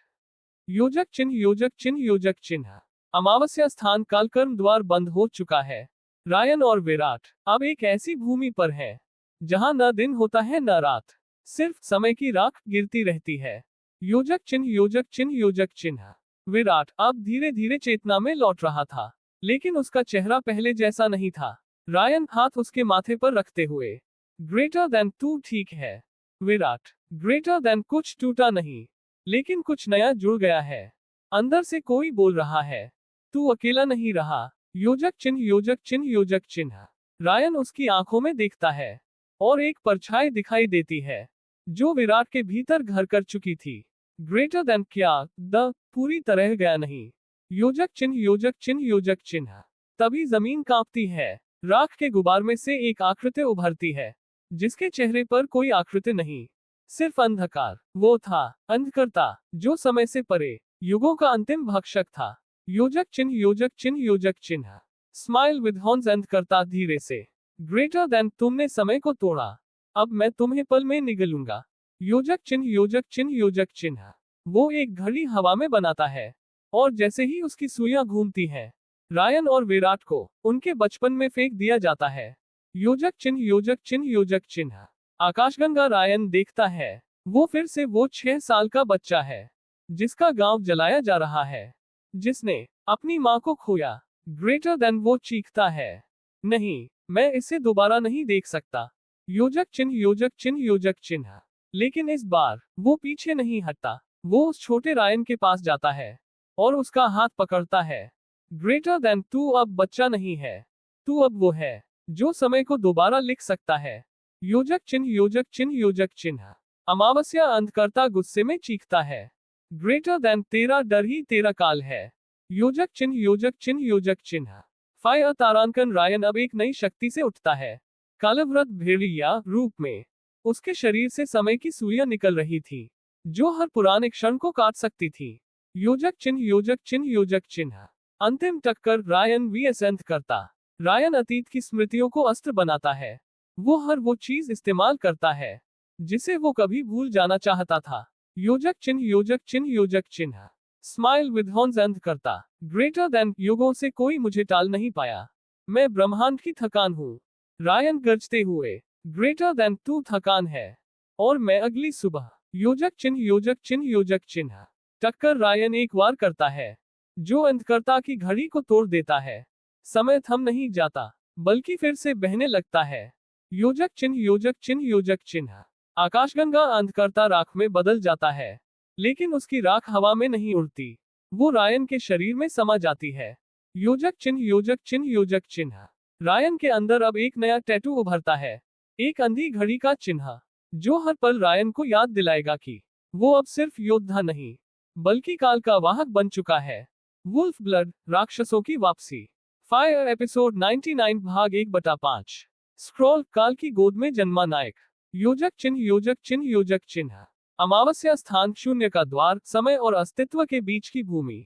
योजक चिन्ह योजक चिन्ह योजक चिन्ह। अमावस्या स्थान, कालकर्म द्वार बंद हो चुका है। रायन और विराट अब एक ऐसी भूमि पर है जहां न दिन होता है न रात, सिर्फ समय की राख गिरती रहती है। योजक चिन्ह योजक चिन्ह योजक चिन्ह। विराट अब धीरे धीरे चेतना में लौट रहा था, लेकिन उसका चेहरा पहले जैसा नहीं था। रायन हाथ उसके माथे पर रखते हुए, ग्रेटर देन, तू ठीक है। विराट, ग्रेटर देन, कुछ टूटा नहीं, लेकिन कुछ नया जुड़ गया है। अंदर से कोई बोल रहा है, तू अकेला नहीं रहा। योजक चिन्ह योजक चिन्ह योजक चिन्ह। रायन उसकी आंखों में देखता है और एक परछाई दिखाई देती है जो विराट के भीतर घर कर चुकी थी। ग्रेटर देन क्या, द पूरी तरह गया नहीं। योजक चिन्ह योजक चिन्ह योजक चिन्ह। तभी जमीन कांपती है। राख के गुबार में से एक आकृति उभरती है, जिसके चेहरे पर कोई आकृति नहीं, सिर्फ अंधकार। वो था अंधकर्ता, जो समय से परे युगों का अंतिम भक्षक था। योजक चिन्ह योजक चिन्ह योजक चिन्ह। स्माइल विद हॉर्न्स, अंधकर्ता धीरे से, ग्रेटर देन, तुमने समय को तोड़ा, अब मैं तुम्हें पल में निगलूंगा। योजक चिन्ह योजक चिन्ह योजक चिन्ह। वो एक घड़ी हवा में बनाता है और जैसे ही उसकी सुइयां घूमती हैं, रायन और विराट को उनके बचपन में फेंक दिया जाता है। योजक चिन्ह योजक चिन्ह योजक चिन्ह। आकाशगंगा, रायन देखता है, वो फिर से वो 6 साल का बच्चा है जिसका गांव जलाया जा रहा है, जिसने अपनी मां को खोया। ग्रेटर देन, वो चीखता है, नहीं, मैं इसे दोबारा नहीं देख सकता। योजक चिन्ह योजक चिन्ह योजक चिन्ह। लेकिन इस बार वो पीछे नहीं हटता। वो उस छोटे रायन के पास जाता है और उसका हाथ पकड़ता है। ग्रेटर देन, तू अब बच्चा नहीं है, तू अब वो है जो समय को दोबारा लिख सकता है। योजक चिन्ह योजक चिन्ह योजक चिन्ह। अमावस्या, अंधकर्ता गुस्से में चीखता है, ग्रेटर देन, तेरा डर ही तेरा काल है। योजक चिन्ह योजक चिन्ह योजक चिन्ह। फायर तारांकन, रायन अब एक नई शक्ति से उठता है, कालव्रत भेड़िया रूप में। उसके शरीर से समय की सुइयां निकल रही थी जो हर पुराने क्षण को काट सकती थी। योजक चिन्ह योजक चिन्ह योजक चिन्ह। अंतिम टक्कर, रायन वीएस अंधकर्ता। रायन अतीत की स्मृतियों को अस्त्र बनाता है। वो हर वो चीज इस्तेमाल करता है जिसे वो कभी भूल जाना चाहता था। योजक चिन्ह योजक चिन्ह योजक चिन्ह। स्माइल विद हॉर्न्स, अंधकर्ता, ग्रेटर देन, युगों से कोई मुझे टाल नहीं पाया, मैं ब्रह्मांड की थकान हूँ। रायन गरजते हुए, ग्रेटर देन, तू थकान है और मैं अगली सुबह। योजक चिन्ह योजक चिन्ह योजक चिन्ह। टक्कर, रायन एक वार करता है जो अंधकर्ता की घड़ी को तोड़ देता है। समय थम नहीं जाता बल्कि फिर से बहने लगता है। योजक चिन्ह योजक चिन्ह योजक चिन्ह। आकाशगंगा, अंधकर्ता राख में बदल जाता है, लेकिन उसकी राख हवा में नहीं उड़ती, वो रायन के शरीर में समा जाती है। योजक चिन्ह योजक चिन्ह योजक चिन्ह। रायन के अंदर अब एक नया टैटू उभरता है, एक अंधी घड़ी का चिन्ह जो हर पल रायन को याद दिलाएगा कि वो अब सिर्फ योद्धा नहीं बल्कि काल का वाहक बन चुका है। वुल्फ ब्लड, राक्षसों की वापसी। फायर एपिसोड 99 भाग 1/5। स्क्रॉल, काल की गोद में जन्मा नायक। योजक चिन्ह योजक चिन्ह योजक चिन्ह। अमावस्या स्थान, शून्य का द्वार, समय और अस्तित्व के बीच की भूमि।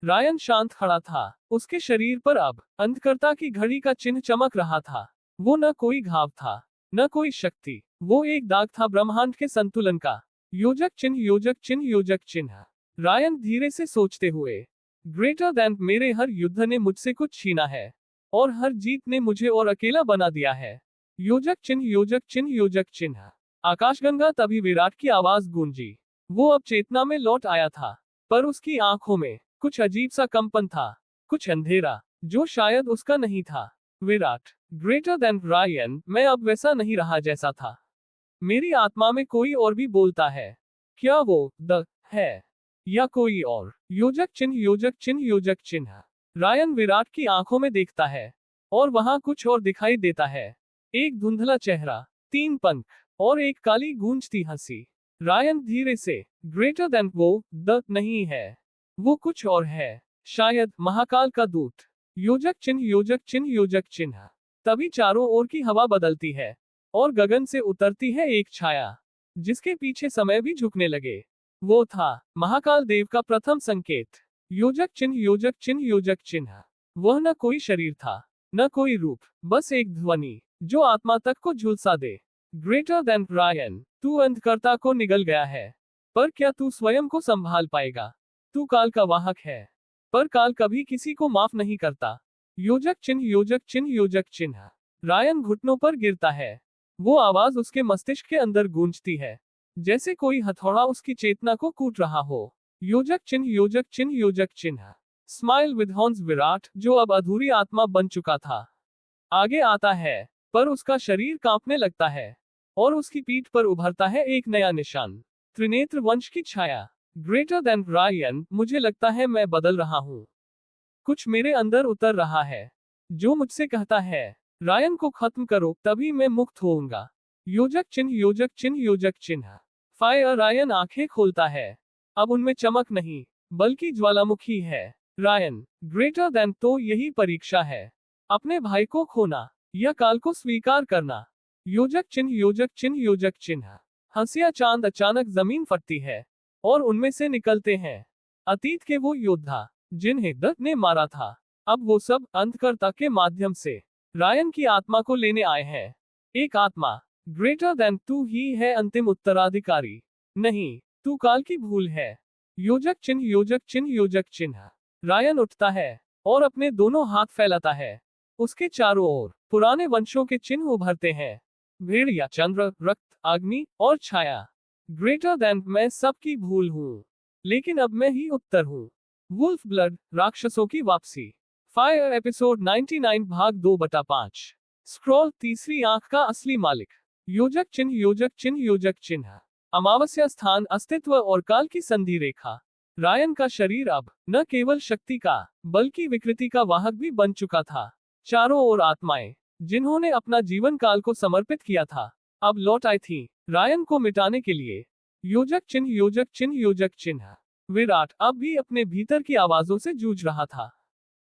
रायन शांत खड़ा था, उसके शरीर पर अब अंधकर्ता की घड़ी का चिन्ह चमक रहा था। वो न कोई घाव था, न कोई शक्ति, वो एक दाग था ब्रह्मांड के संतुलन का। योजक चिन्ह योजक चिन्ह योजक चिन्ह। रायन धीरे से सोचते हुए, ग्रेटर देन मेरे हर युद्ध ने मुझसे कुछ छीना है और हर जीत ने मुझे और अकेला बना दिया है। योजक चिन्ह योजक चिन्ह योजक चिन्ह। आकाशगंगा तभी विराट की आवाज गूंजी। वो अब चेतना में लौट आया था, पर उसकी आंखों में कुछ अजीब सा कंपन था, कुछ अंधेरा जो शायद उसका नहीं था। विराट, ग्रेटर देन रायन, मैं अब वैसा नहीं रहा जैसा था। मेरी आत्मा में कोई और भी बोलता है। क्या वो द है या कोई और? योजक चिन्ह योजक चिन्ह योजक चिन्ह। रायन विराट की आंखों में देखता है और वहां कुछ और दिखाई देता है। एक धुंधला चेहरा, 3 पंख और एक काली गूंजती हंसी। रायन धीरे से, ग्रेटर देन वो द नहीं है, वो कुछ और है, शायद महाकाल का दूत। योजक चिन्ह योजक चिन्ह योजक चिन्ह। तभी चारों ओर की हवा बदलती है और गगन से उतरती है एक छाया, जिसके पीछे समय भी झुकने लगे। वो था महाकाल देव का प्रथम संकेत। योजक चिन्ह योजक चिन्ह योजक चिन्ह। वह न कोई शरीर था, न कोई रूप, बस एक ध्वनि जो आत्मा तक को झुलसा दे। ग्रेटर देन रायन, तू अंधकर्ता को निगल गया है, पर क्या तू स्वयं को संभाल पाएगा? तू काल का वाहक है, पर काल कभी किसी को माफ नहीं करता। योजक चिन्ह योजक चिन्ह योजक चिन्ह। रायन घुटनों पर गिरता है। वो आवाज उसके मस्तिष्क के अंदर गूंजती है, जैसे कोई हथौड़ा उसकी चेतना को कूट रहा हो। योजक चिन्ह योजक चिन्ह योजक चिन्ह। Smile with horns. विराट, जो अब अधूरी आत्मा बन चुका था, आगे आता है, पर उसका शरीर कांपने लगता है और उसकी पीठ पर उभरता है एक नया निशान, त्रिनेत्र वंश की छाया। ग्रेटर देन रायन, मुझे लगता है मैं बदल रहा हूँ। कुछ मेरे अंदर उतर रहा है जो मुझसे कहता है, रायन को खत्म करो, तभी मैं मुक्त होऊंगा। योजक चिन्ह योजक चिन्ह योजक चिन्ह। फायर। रायन आंखें खोलता है। अब उनमें चमक नहीं, बल्कि ज्वालामुखी है। रायन, ग्रेटर देन, तो यही परीक्षा है। अपने भाई को खोना या काल को स्वीकार करना। योजक चिन्ह योजक चिन्ह योजक चिन्ह। हंसिया चांद। अचानक जमीन फटती है और उनमें से निकलते हैं अतीत के वो योद्धा जिन्हें दत्त ने मारा था। अब वो सब अंधकर्ता के माध्यम से रायन की आत्मा को लेने आए हैं। एक आत्मा, ग्रेटर देन, तू ही है अंतिम उत्तराधिकारी। नहीं, तू काल की भूल है। योजक चिन्ह योजक चिन्ह योजक चिन्ह। रायन उठता है और अपने दोनों हाथ फैलाता है। उसके चारों ओर पुराने वंशों के चिन्ह उभरते हैं, भेड़िया, चंद्र, रक्त, अग्नि और छाया। ग्रेटर देन, मैं सबकी भूल हूँ, लेकिन अब मैं ही उत्तर हूँ। वुल्फ ब्लड, राक्षसों की वापसी। फायर। एपिसोड 99 भाग 2/5। स्क्रॉल। तीसरी आंख का असली मालिक। योजक चिन्ह योजक चिन्ह योजक चिन्ह। अमावस्या स्थान, अस्तित्व और काल की संधि रेखा। रायन का शरीर अब न केवल शक्ति का, बल्कि विकृति का वाहक भी बन चुका था। चारों ओर आत्माएं, जिन्होंने अपना जीवन काल को समर्पित किया था, अब लौट आई थी रायन को मिटाने के लिए। योजक चिन्ह योजक चिन्ह योजक चिन्ह। विराट अब भी अपने भीतर की आवाजों से जूझ रहा था।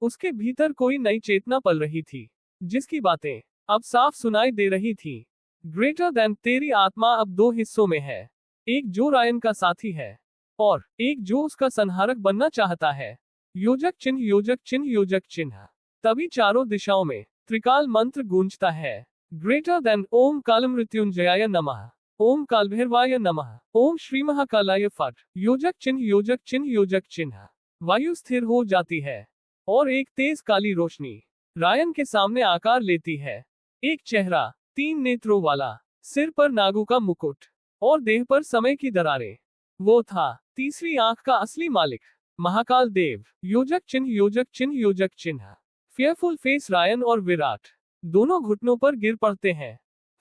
उसके भीतर कोई नई चेतना पल रही थी, जिसकी बातें अब साफ सुनाई दे रही थी। ग्रेटर देन, तेरी आत्मा अब 2 हिस्सों में है, एक जो रायन का साथी है और एक जो उसका संहारक बनना चाहता है। योजक चिन्ह योजक चिन्ह योजक चिन्ह। तभी चारों दिशाओं में त्रिकाल मंत्र गूंजता है। ग्रेटर देन, ओम कालमृत्युंजयाय नमः, ओम कालभैरवाय नमः, ओम श्री महाकालाय फट। योजक चिन्ह योजक चिन्ह योजक चिन्ह। वायु स्थिर हो जाती है और एक तेज काली रोशनी रायन के सामने आकार लेती है। एक चेहरा, 3 नेत्रों वाला, सिर पर नागों का मुकुट और देह पर समय की दरारें। वो था तीसरी आंख का असली मालिक, महाकाल देव। योजक चिन्ह योजक चिन्ह योजक चिन्ह। Fearful face. रायन और विराट दोनों घुटनों पर गिर पड़ते हैं।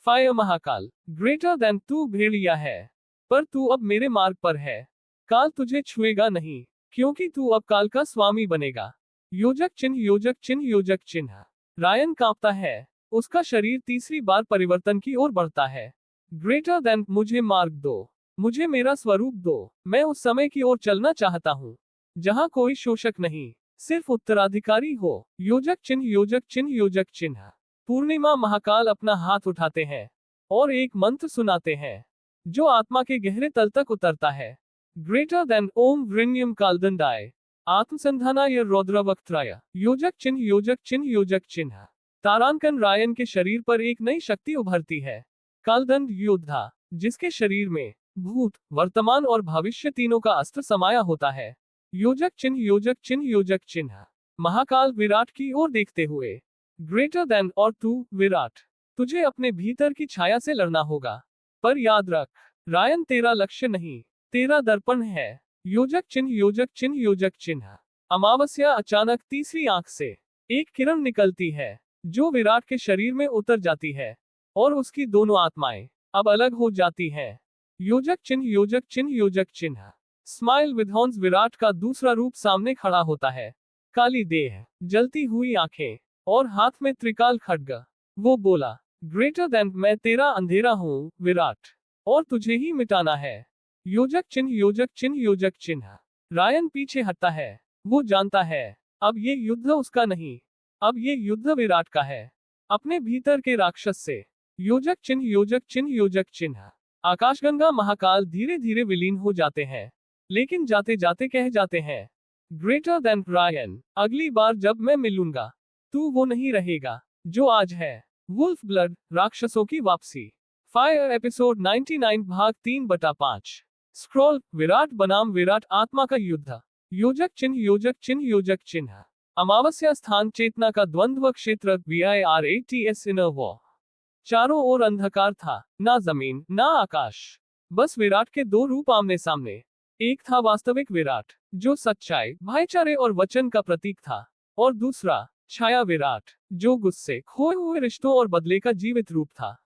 फायर। महाकाल, ग्रेटर देन, तू भेड़िया है, पर तू अब मेरे मार्ग पर है। काल तुझे छुएगा नहीं, क्योंकि तू अब काल का स्वामी बनेगा। योजक चिन्ह योजक चिन्ह योजक चिन्ह। रायन कांपता है, उसका शरीर तीसरी बार परिवर्तन की ओर बढ़ता है। ग्रेटर देन, मुझे मार्ग दो, मुझे मेरा स्वरूप दो। मैं उस समय की ओर चलना चाहता हूँ जहाँ कोई शोषक नहीं, सिर्फ उत्तराधिकारी हो। योजक चिन्ह योजक चिन्ह योजक चिन्ह। पूर्णिमा। महाकाल अपना हाथ उठाते हैं और एक मंत्र सुनाते हैं जो आत्मा के गहरे तल तक उतरता है। ग्रेटर देन, ओम वृण्यम कालदंडाय आत्मसंधानाय रौद्रवक्त्राय। योजक चिन्ह योजक चिन्ह योजक चिन्ह। तारांकन। रायन के शरीर पर एक नई शक्ति उभरती है, कालदंड योद्धा, जिसके शरीर में भूत, वर्तमान और भविष्य तीनों का अस्त्र समाया होता है। योजक चिन्ह, योजक चिन्ह, योजक चिन्ह। महाकाल विराट की ओर देखते हुए, ग्रेटर देन और तू विराट, तुझे अपने भीतर की छाया से लड़ना होगा। पर याद रख, रायन तेरा लक्ष्य नहीं, तेरा दर्पण है। योजक चिन्ह, योजक चिन्ह, योजक चिन्ह। अमावस्या अचानक तीसरी आंख से एक किरण निकलती है जो विराट के शरीर में उतर जाती है और उसकी दोनों आत्माएं अब अलग हो जाती हैं। योजक चिन्ह, योजक चिन्ह, योजक चिन्ह। स्माइल विद हॉर्न्स, विराट का दूसरा रूप सामने खड़ा होता है। काली देह, जलती हुई आंखें और हाथ में त्रिकाल खड्ग। वो बोला, ग्रेटर देन, मैं तेरा अंधेरा हूँ विराट, और तुझे ही मिटाना है। योजक चिन्ह, योजक चिन्ह, योजक चिन्ह। रायन पीछे हटता है। वो जानता है अब ये युद्ध उसका नहीं, अब ये युद्ध विराट का है, अपने भीतर के राक्षस से। योजक चिन्ह, योजक चिन्ह, योजक चिन्ह। आकाशगंगा महाकाल धीरे धीरे विलीन हो जाते हैं, लेकिन जाते जाते कह जाते हैं, ग्रेटर देन रायन, अगली बार जब मैं मिलूंगा तू वो नहीं रहेगा जो आज है। वुल्फ ब्लड, राक्षसों की वापसी। फायर एपिसोड 99 भाग 3/5। स्क्रॉल, विराट बनाम विराट आत्मा का युद्ध। योजक चिन्ह, योजक चिन्ह, योजक चिन्ह। अमावस्या स्थान, चेतना का द्वंद्व क्षेत्र, VIRATS इनर वॉर। चारों ओर अंधकार था, ना जमीन ना आकाश, बस विराट के दो रूप आमने सामने। एक था वास्तविक विराट, जो सच्चाई, भाईचारे और वचन का प्रतीक था, और दूसरा छाया विराट, जो गुस्से, खोए हुए रिश्तों और बदले का जीवित रूप था।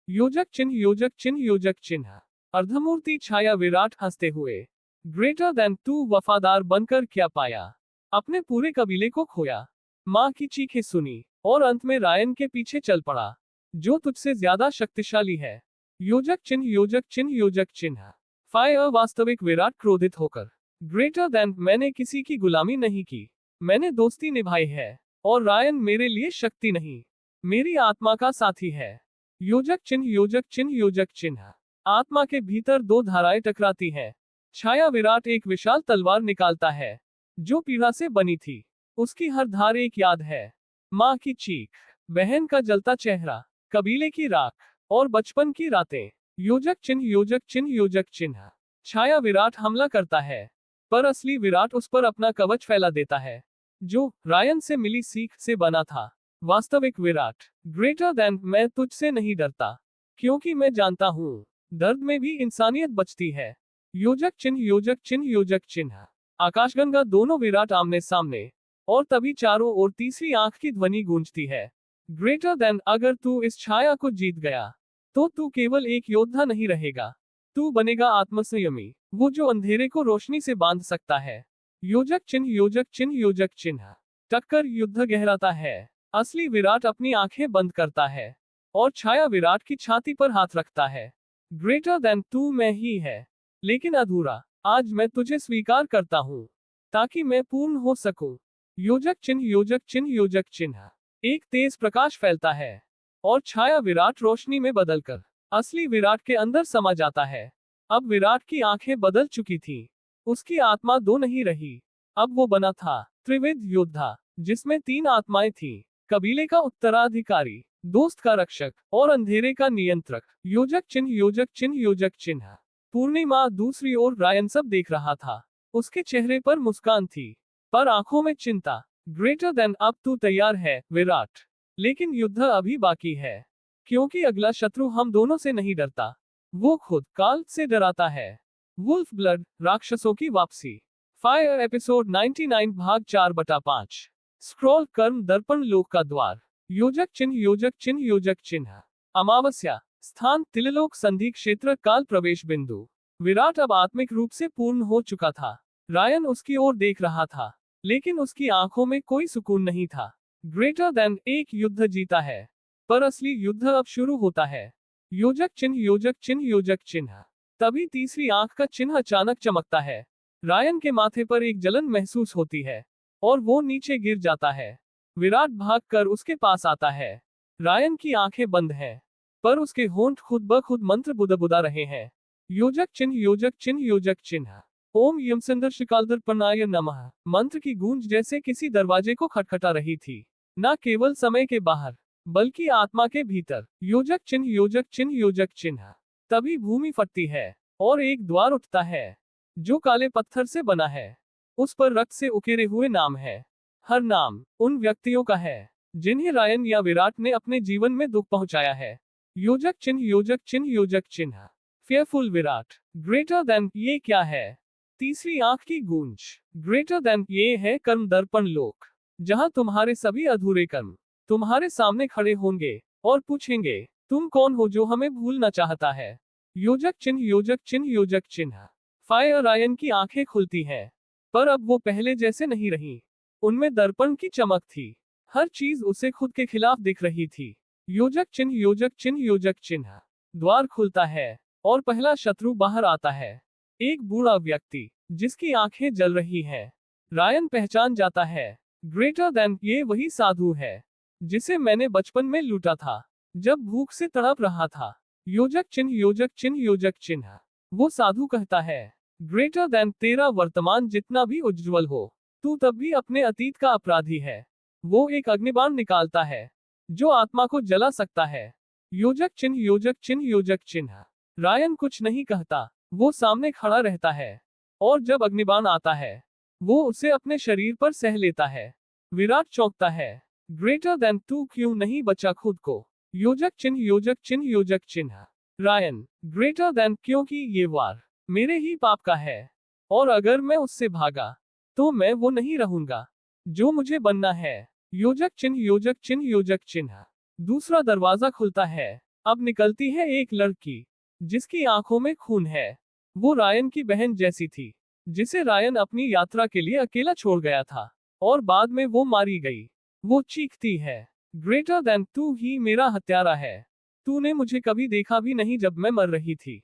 योजक चिन्ह, योजक चिन्ह, योजक चिन्ह। अर्धमूर्ति छाया विराट हंसते हुए, ग्रेटर देन, तू वफादार बनकर क्या पाया? अपने पूरे कबीले को खोया, माँ की चीखें सुनी, और अंत में रायन के पीछे चल पड़ा, जो तुझसे ज्यादा शक्तिशाली है। योजक चिन्ह, योजक चिन्ह, योजक चिन्ह। फायर, वास्तविक विराट क्रोधित होकर, ग्रेटर देन, मैंने किसी की गुलामी नहीं की, मैंने दोस्ती निभाई है, और रायन मेरे लिए शक्ति नहीं, मेरी आत्मा का साथी है। योजक चिन्ह, योजक चिन्ह, योजक चिन्ह। आत्मा के भीतर दो धाराएं टकराती हैं। छाया विराट एक विशाल तलवार निकालता है, जो पीड़ा से बनी थी। उसकी हर धार एक याद है, माँ की चीख, बहन का जलता चेहरा, कबीले की राख, और बचपन की रातें। योजक चिन्ह, योजक चिन्ह, योजक चिन्ह। छाया विराट हमला करता है, पर असली विराट उस पर अपना कवच फैला देता है, जो रायन से मिली सीख से बना था। वास्तविक विराट, ग्रेटर देन, मैं तुझसे नहीं डरता, क्योंकि मैं जानता हूँ दर्द में भी इंसानियत बचती है। योजक चिन्ह, योजक चिन्ह, योजक चिन्ह। आकाशगंगा, दोनों विराट आमने सामने, और तभी चारों ओर तीसरी आंख की ध्वनि गूंजती है, ग्रेटर देन, अगर तू इस छाया को जीत गया तो तू केवल एक योद्धा नहीं रहेगा, तू बनेगा आत्मसंयमी, वो जो अंधेरे को रोशनी से बांध सकता है। योजक चिन्ह, योजक चिन्ह, योजक चिन्ह। टक्कर, युद्ध गहराता है। असली विराट अपनी आंखें बंद करता है, और छाया विराट की छाती पर हाथ रखता है। ग्रेटर देन, तू मैं ही है, लेकिन अधूरा। आज मैं तुझे स्वीकार करता हूँ, ताकि मैं पूर्ण हो सकूं। योजक चिन्ह, योजक चिन्ह, योजक चिन्ह। एक तेज प्रकाश फैलता है, और छाया विराट रोशनी में बदलकर असली विराट के अंदर समा जाता है। अब विराट की आंखें बदल चुकी थी, उसकी आत्मा दो नहीं रही, अब वो बना था त्रिविध योद्धा, जिसमें तीन आत्माएं थी, कबीले का उत्तराधिकारी, दोस्त का रक्षक, और अंधेरे का नियंत्रक। योजक चिन्ह, योजक चिन्ह, योजक चिन्ह। पूर्णिमा, दूसरी ओर रायन सब देख रहा था, उसके चेहरे पर मुस्कान थी, पर आंखों में चिंता। ग्रेटर देन, अब तू तैयार है विराट, लेकिन युद्ध अभी बाकी है, क्योंकि अगला शत्रु हम दोनों से नहीं डरता, वो खुद काल से डराता है। वुल्फ ब्लड, राक्षसों की वापसी। फायर एपिसोड 99 भाग 4/5। स्क्रॉल, कर्म दर्पण, लोक का द्वार। योजक चिन्ह, योजक चिन्ह, योजक चिन्ह। अमावस्या स्थान, तिललोक संधि क्षेत्र, काल प्रवेश बिंदु। विराट अब आत्मिक रूप से पूर्ण हो चुका था। रायन उसकी ओर देख रहा था, लेकिन उसकी आंखों में कोई सुकून नहीं था। ग्रेटर देन, एक युद्ध जीता है, पर असली युद्ध अब शुरू होता है। योजक चिन्ह, योजक चिन्ह, योजक चिन्ह। तभी तीसरी आंख का चिन्ह अचानक चमकता है। रायन के माथे पर एक जलन महसूस होती है, और वो नीचे गिर जाता है। विराट भागकर उसके पास आता है। रायन की आंखें बंद हैं, पर उसके होंठ खुद ब खुद मंत्र बुदबुदा रहे हैं। योजक चिन्ह, योजक चिन्ह, योजक चिन्ह। ओम यमसंदर शिकाल्दर्पणाय नमः। मंत्र की गूंज जैसे किसी दरवाजे को खटखटा रही थी, न केवल समय के बाहर, बल्कि आत्मा के भीतर। योजक चिन्ह, योजक चिन्ह, योजक चिन्ह। तभी भूमि फटती है, और एक द्वार उठता है जो काले पत्थर से बना है। उस पर रक्त से उकेरे हुए नाम है। हर नाम उन व्यक्तियों का है जिन्हें रायन या विराट ने अपने जीवन में दुख पहुंचाया है। योजक चिन्ह, योजक चिन्ह, योजक चिन्ह। फेयरफुल विराट। ग्रेटर देन, ये क्या है? तीसरी आंख की गूंज। ग्रेटर देन, ये है कर्म दर्पण लोक, जहां तुम्हारे सभी अधूरे कर्म तुम्हारे सामने खड़े होंगे और पूछेंगे, तुम कौन हो जो हमें भूलना चाहता है? योजक चिन्ह, योजक चिन्ह, योजक चिन्ह। फायर रायन की आंखें खुलती हैं, पर अब वो पहले जैसे नहीं रही। उनमें दर्पण की चमक थी। हर चीज उसे खुद के खिलाफ दिख रही थी। योजक चिन्ह, योजक चिन्ह, योजक चिन्ह। द्वार खुलता है और पहला शत्रु बाहर आता है। एक बूढ़ा व्यक्ति जिसकी आंखें जल रही है। रायन पहचान जाता है। ग्रेटर देन, ये वही साधु है जिसे मैंने बचपन में लूटा था जब भूख से तड़प रहा था। योजक चिन्ह, योजक चिन्ह, योजक चिन्ह। वो साधु कहता है, ग्रेटर देन, तेरा वर्तमान जितना भी उज्जवल हो, तू तब भी अपने अतीत का अपराधी है। वो एक अग्निबाण निकालता है जो आत्मा को जला सकता है। योजक चिन्ह, योजक चिन्ह, योजक चिन्ह। रायन कुछ नहीं कहता, वो सामने खड़ा रहता है और जब अग्निबाण आता है वो उसे अपने शरीर पर सह लेता है। विराट चौंकता है। ग्रेटर देन, तू क्यों नहीं बचा खुद को? योजक चिन्ह, योजक चिन्ह, योजक चिन्ह। रायन, ग्रेटर देन, क्योंकि ये वार मेरे ही पाप का है और अगर मैं उससे भागा तो मैं वो नहीं रहूंगा जो मुझे बनना है। योजक चिन्ह, योजक चिन्ह, योजक चिन्ह। दूसरा दरवाजा खुलता है। अब निकलती है एक लड़की जिसकी आंखों में खून है। वो रायन की बहन जैसी थी जिसे रायन अपनी यात्रा के लिए अकेला छोड़ गया था और बाद में वो मारी गई। वो चीखती है, ग्रेटर देन, तू ही मेरा हत्यारा है। तूने मुझे कभी देखा भी नहीं जब मैं मर रही थी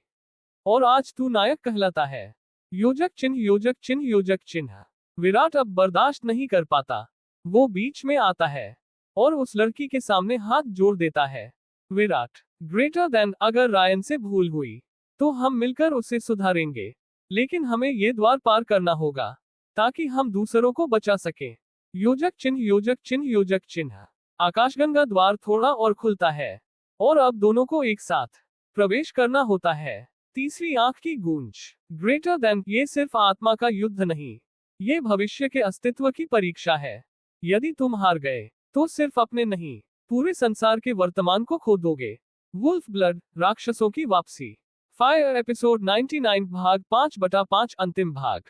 और आज तू नायक कहलाता है। योजक चिन्ह, योजक चिन्ह, योजक चिन्ह। विराट अब बर्दाश्त नहीं कर पाता। वो बीच में आता है और उस लड़की के सामने हाथ जोड़ देता है। विराट, ग्रेटर देन, अगर रायन से भूल हुई तो हम मिलकर उसे सुधारेंगे, लेकिन हमें ये द्वार पार करना होगा ताकि हम दूसरों को बचा सके। योजक चिन्ह, योजक चिन्ह, योजक चिन्ह। आकाशगंगा द्वार थोड़ा और खुलता है और अब दोनों को एक साथ प्रवेश करना होता है। तीसरी आंख की गूंज। ग्रेटर देन, ये सिर्फ आत्मा का युद्ध नहीं, ये भविष्य के अस्तित्व की परीक्षा है। यदि तुम हार गए तो सिर्फ अपने नहीं, पूरे संसार के वर्तमान को खो दोगे। वुल्फ ब्लड, राक्षसों की वापसी। फायर एपिसोड 99 भाग 5/5 अंतिम भाग।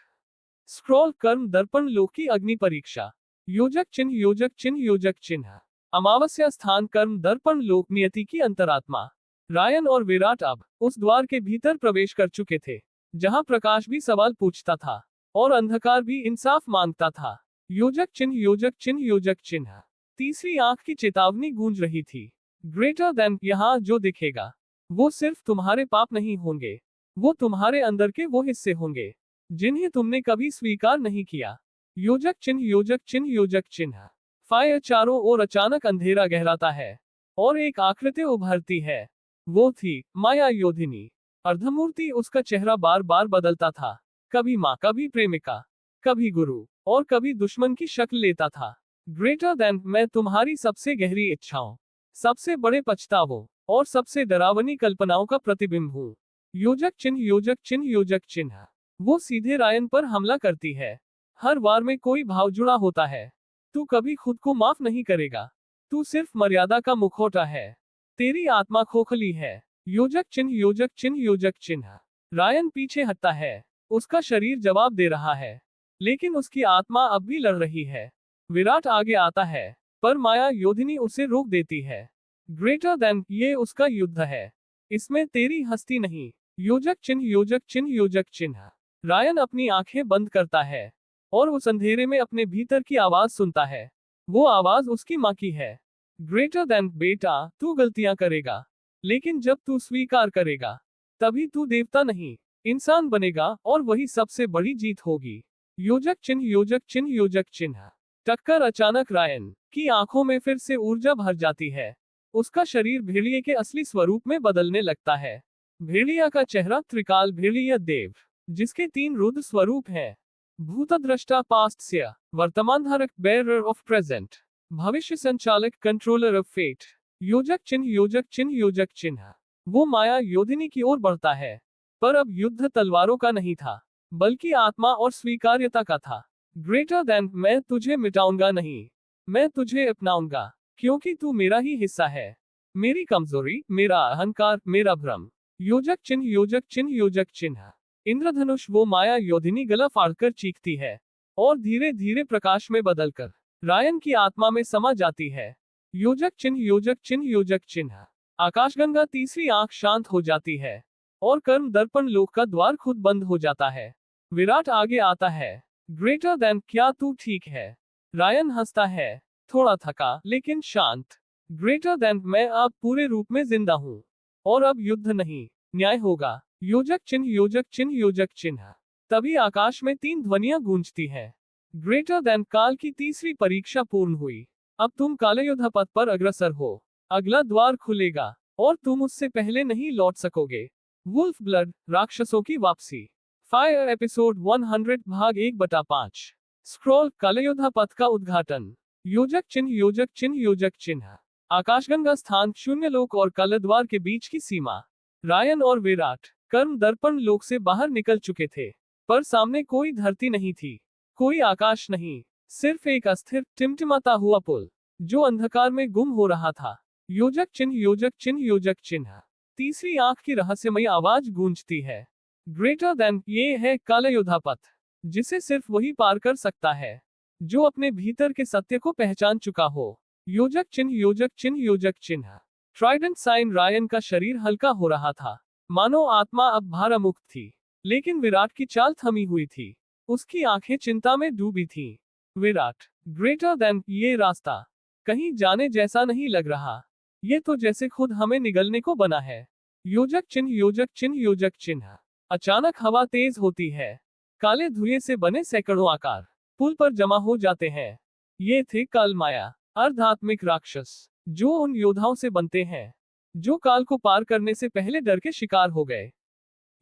स्क्रॉल कर्म दर्पण लोक की अग्नि परीक्षा। योजक चिन्ह, योजक चिन्ह, योजक चिन्ह। अमावस्या स्थान कर्म दर्पण लोक नियति की अंतरात्मा। रायन और विराट अब उस द्वार के भीतर प्रवेश कर चुके थे जहां प्रकाश भी सवाल पूछता था और अंधकार भी इंसाफ मांगता था। योजक चिन्ह, योजक चिन्ह, योजक चिन्ह। तीसरी आंख की चेतावनी गूंज रही थी। ग्रेटर देन, यहां जो दिखेगा वो सिर्फ तुम्हारे पाप नहीं होंगे, वो तुम्हारे अंदर के वो हिस्से होंगे जिन्हें तुमने कभी स्वीकार नहीं किया। योजक चिन्ह, योजक चिन्ह, योजक चिन्ह। फायर चारों ओर अचानक अंधेरा गहराता है और एक आकृति उभरती है। वो थी माया योधिनी। अर्धमूर्ति। उसका चेहरा बार बार बदलता था, कभी माँ, कभी प्रेमिका, कभी गुरु और कभी दुश्मन की शक्ल लेता था। ग्रेटर देन, मैं तुम्हारी सबसे गहरी इच्छाओं, सबसे बड़े पछतावों और सबसे डरावनी कल्पनाओं का प्रतिबिंब हूँ। योजक चिन्ह, योजक चिन्ह, योजक चिन्ह। वो सीधे रायन पर हमला करती है। हर वार में कोई भाव जुड़ा होता है। तू कभी खुद को माफ नहीं करेगा। तू सिर्फ मर्यादा का मुखौटा है। तेरी आत्मा खोखली है। योजक चिन्ह, योजक चिन्ह, योजक चिन्ह। रायन पीछे हटता है। उसका शरीर जवाब दे रहा है, लेकिन उसकी आत्मा अब भी लड़ रही है। विराट आगे आता है, पर माया योधिनी उसे रोक देती है। ग्रेटर देन, ये उसका युद्ध है, इसमें तेरी हस्ती नहीं। योजक चिन्ह, योजक चिन्ह, योजक चिन्ह। रायन अपनी आंखें बंद करता है और उस अंधेरे में अपने भीतर की आवाज सुनता है। वो आवाज उसकी माँ की है। ग्रेटर देन, बेटा, तू गलतियां करेगा, लेकिन जब तू स्वीकार करेगा तभी तू देवता नहीं, इंसान बनेगा और वही सबसे बड़ी जीत होगी। योजक चिन्ह, योजक चिन्ह, योजक चिन्ह। टक्कर। अचानक रायन की आंखों में फिर से ऊर्जा भर जाती है। उसका शरीर भेड़िए के असली स्वरूप में बदलने लगता है। भेड़िया का चेहरा त्रिकाल भेड़िया देव, जिसके 3 रुद्र स्वरूप हैं। भूतद्रष्टा, पास्टस्य, वर्तमान धारक, बेरर ऑफ प्रेजेंट, भविष्य संचालक, कंट्रोलर ऑफ फेट। योजक चिन्ह, योजक चिन्ह, योजक चिन्ह। वो माया योधिनी की ओर बढ़ता है पर अब युद्ध तलवारों का नहीं था, बल्कि आत्मा और स्वीकार्यता का था। ग्रेटर देन, मैं तुझे मिटाऊंगा नहीं, मैं तुझे अपनाऊंगा, क्योंकि तू मेरा ही हिस्सा है। मेरी कमजोरी, मेरा अहंकार, मेरा भ्रम। योजक चिन्ह, योजक चिन्ह, योजक चिन्ह। इंद्रधनुष, वो माया योधिनी गला फाड़कर चीखती है और धीरे धीरे प्रकाश में बदलकर रायन की आत्मा में समा जाती है। योजक चिन्ह, योजक चिन्ह, योजक चिन्ह। आकाशगंगा तीसरी आंख शांत हो जाती है और कर्म दर्पण लोक का द्वार खुद बंद हो जाता है। विराट आगे आता है। ग्रेटर देन, क्या तू ठीक है? रायन हंसता है, थोड़ा थका लेकिन शांत। ग्रेटर देन, मैं अब पूरे रूप में जिंदा हूँ और अब युद्ध नहीं, न्याय होगा। योजक चिन्ह, योजक चिन्ह, योजक चिन्ह। तभी आकाश में 3 ध्वनियां गूंजती हैं। ग्रेटर देन, काल की तीसरी परीक्षा पूर्ण हुई। अब तुम कालयोद्धा पथ पर अग्रसर हो। अगला द्वार खुलेगा और तुम उससे पहले नहीं लौट सकोगे। वुल्फ ब्लड, राक्षसों की वापसी। फायर एपिसोड 100 भाग 1/5। स्क्रॉल, कालयोद्धा पथ का उद्घाटन। योजक चिन्ह, योजक चिन्ह, योजक चिन्ह। आकाशगंगा स्थान, शून्य लोक और कालद्वार के बीच की सीमा। रायन और विराट कर्म दर्पण लोक से बाहर निकल चुके थे, पर सामने कोई धरती नहीं थी, कोई आकाश नहीं, सिर्फ एक अस्थिर टिमटिमाता हुआ पुल जो अंधकार में गुम हो रहा था। योजक चिन्ह, योजक चिन्ह, योजक चिन्ह। तीसरी आंख की रहस्यमयी आवाज गूंजती है। ग्रेटर देन, ये है कालयोद्धा पथ, जिसे सिर्फ वही पार कर सकता है जो अपने भीतर के सत्य को पहचान चुका हो। योजक चिन्ह, योजक चिन्ह, योजक चिन्ह। ट्राइडेंट साइन, रायन का शरीर हल्का हो रहा था, मानो आत्मा अब भारमुक्त थी। लेकिन विराट की चाल थमी हुई थी, उसकी आंखें चिंता में डूबी थीं। विराट, ग्रेटर देन, ये रास्ता कहीं जाने जैसा नहीं लग रहा, ये तो जैसे खुद हमें निगलने को बना है। योजक चिन्ह, योजक चिन्ह, योजक चिन्ह। अचानक हवा तेज होती है, काले धुएं से बने सैकड़ों आकार पुल पर जमा हो जाते हैं। ये थे काल माया, अर्धात्मिक राक्षस, जो उन योद्धाओं से बनते हैं जो काल को पार करने से पहले डर के शिकार हो गए।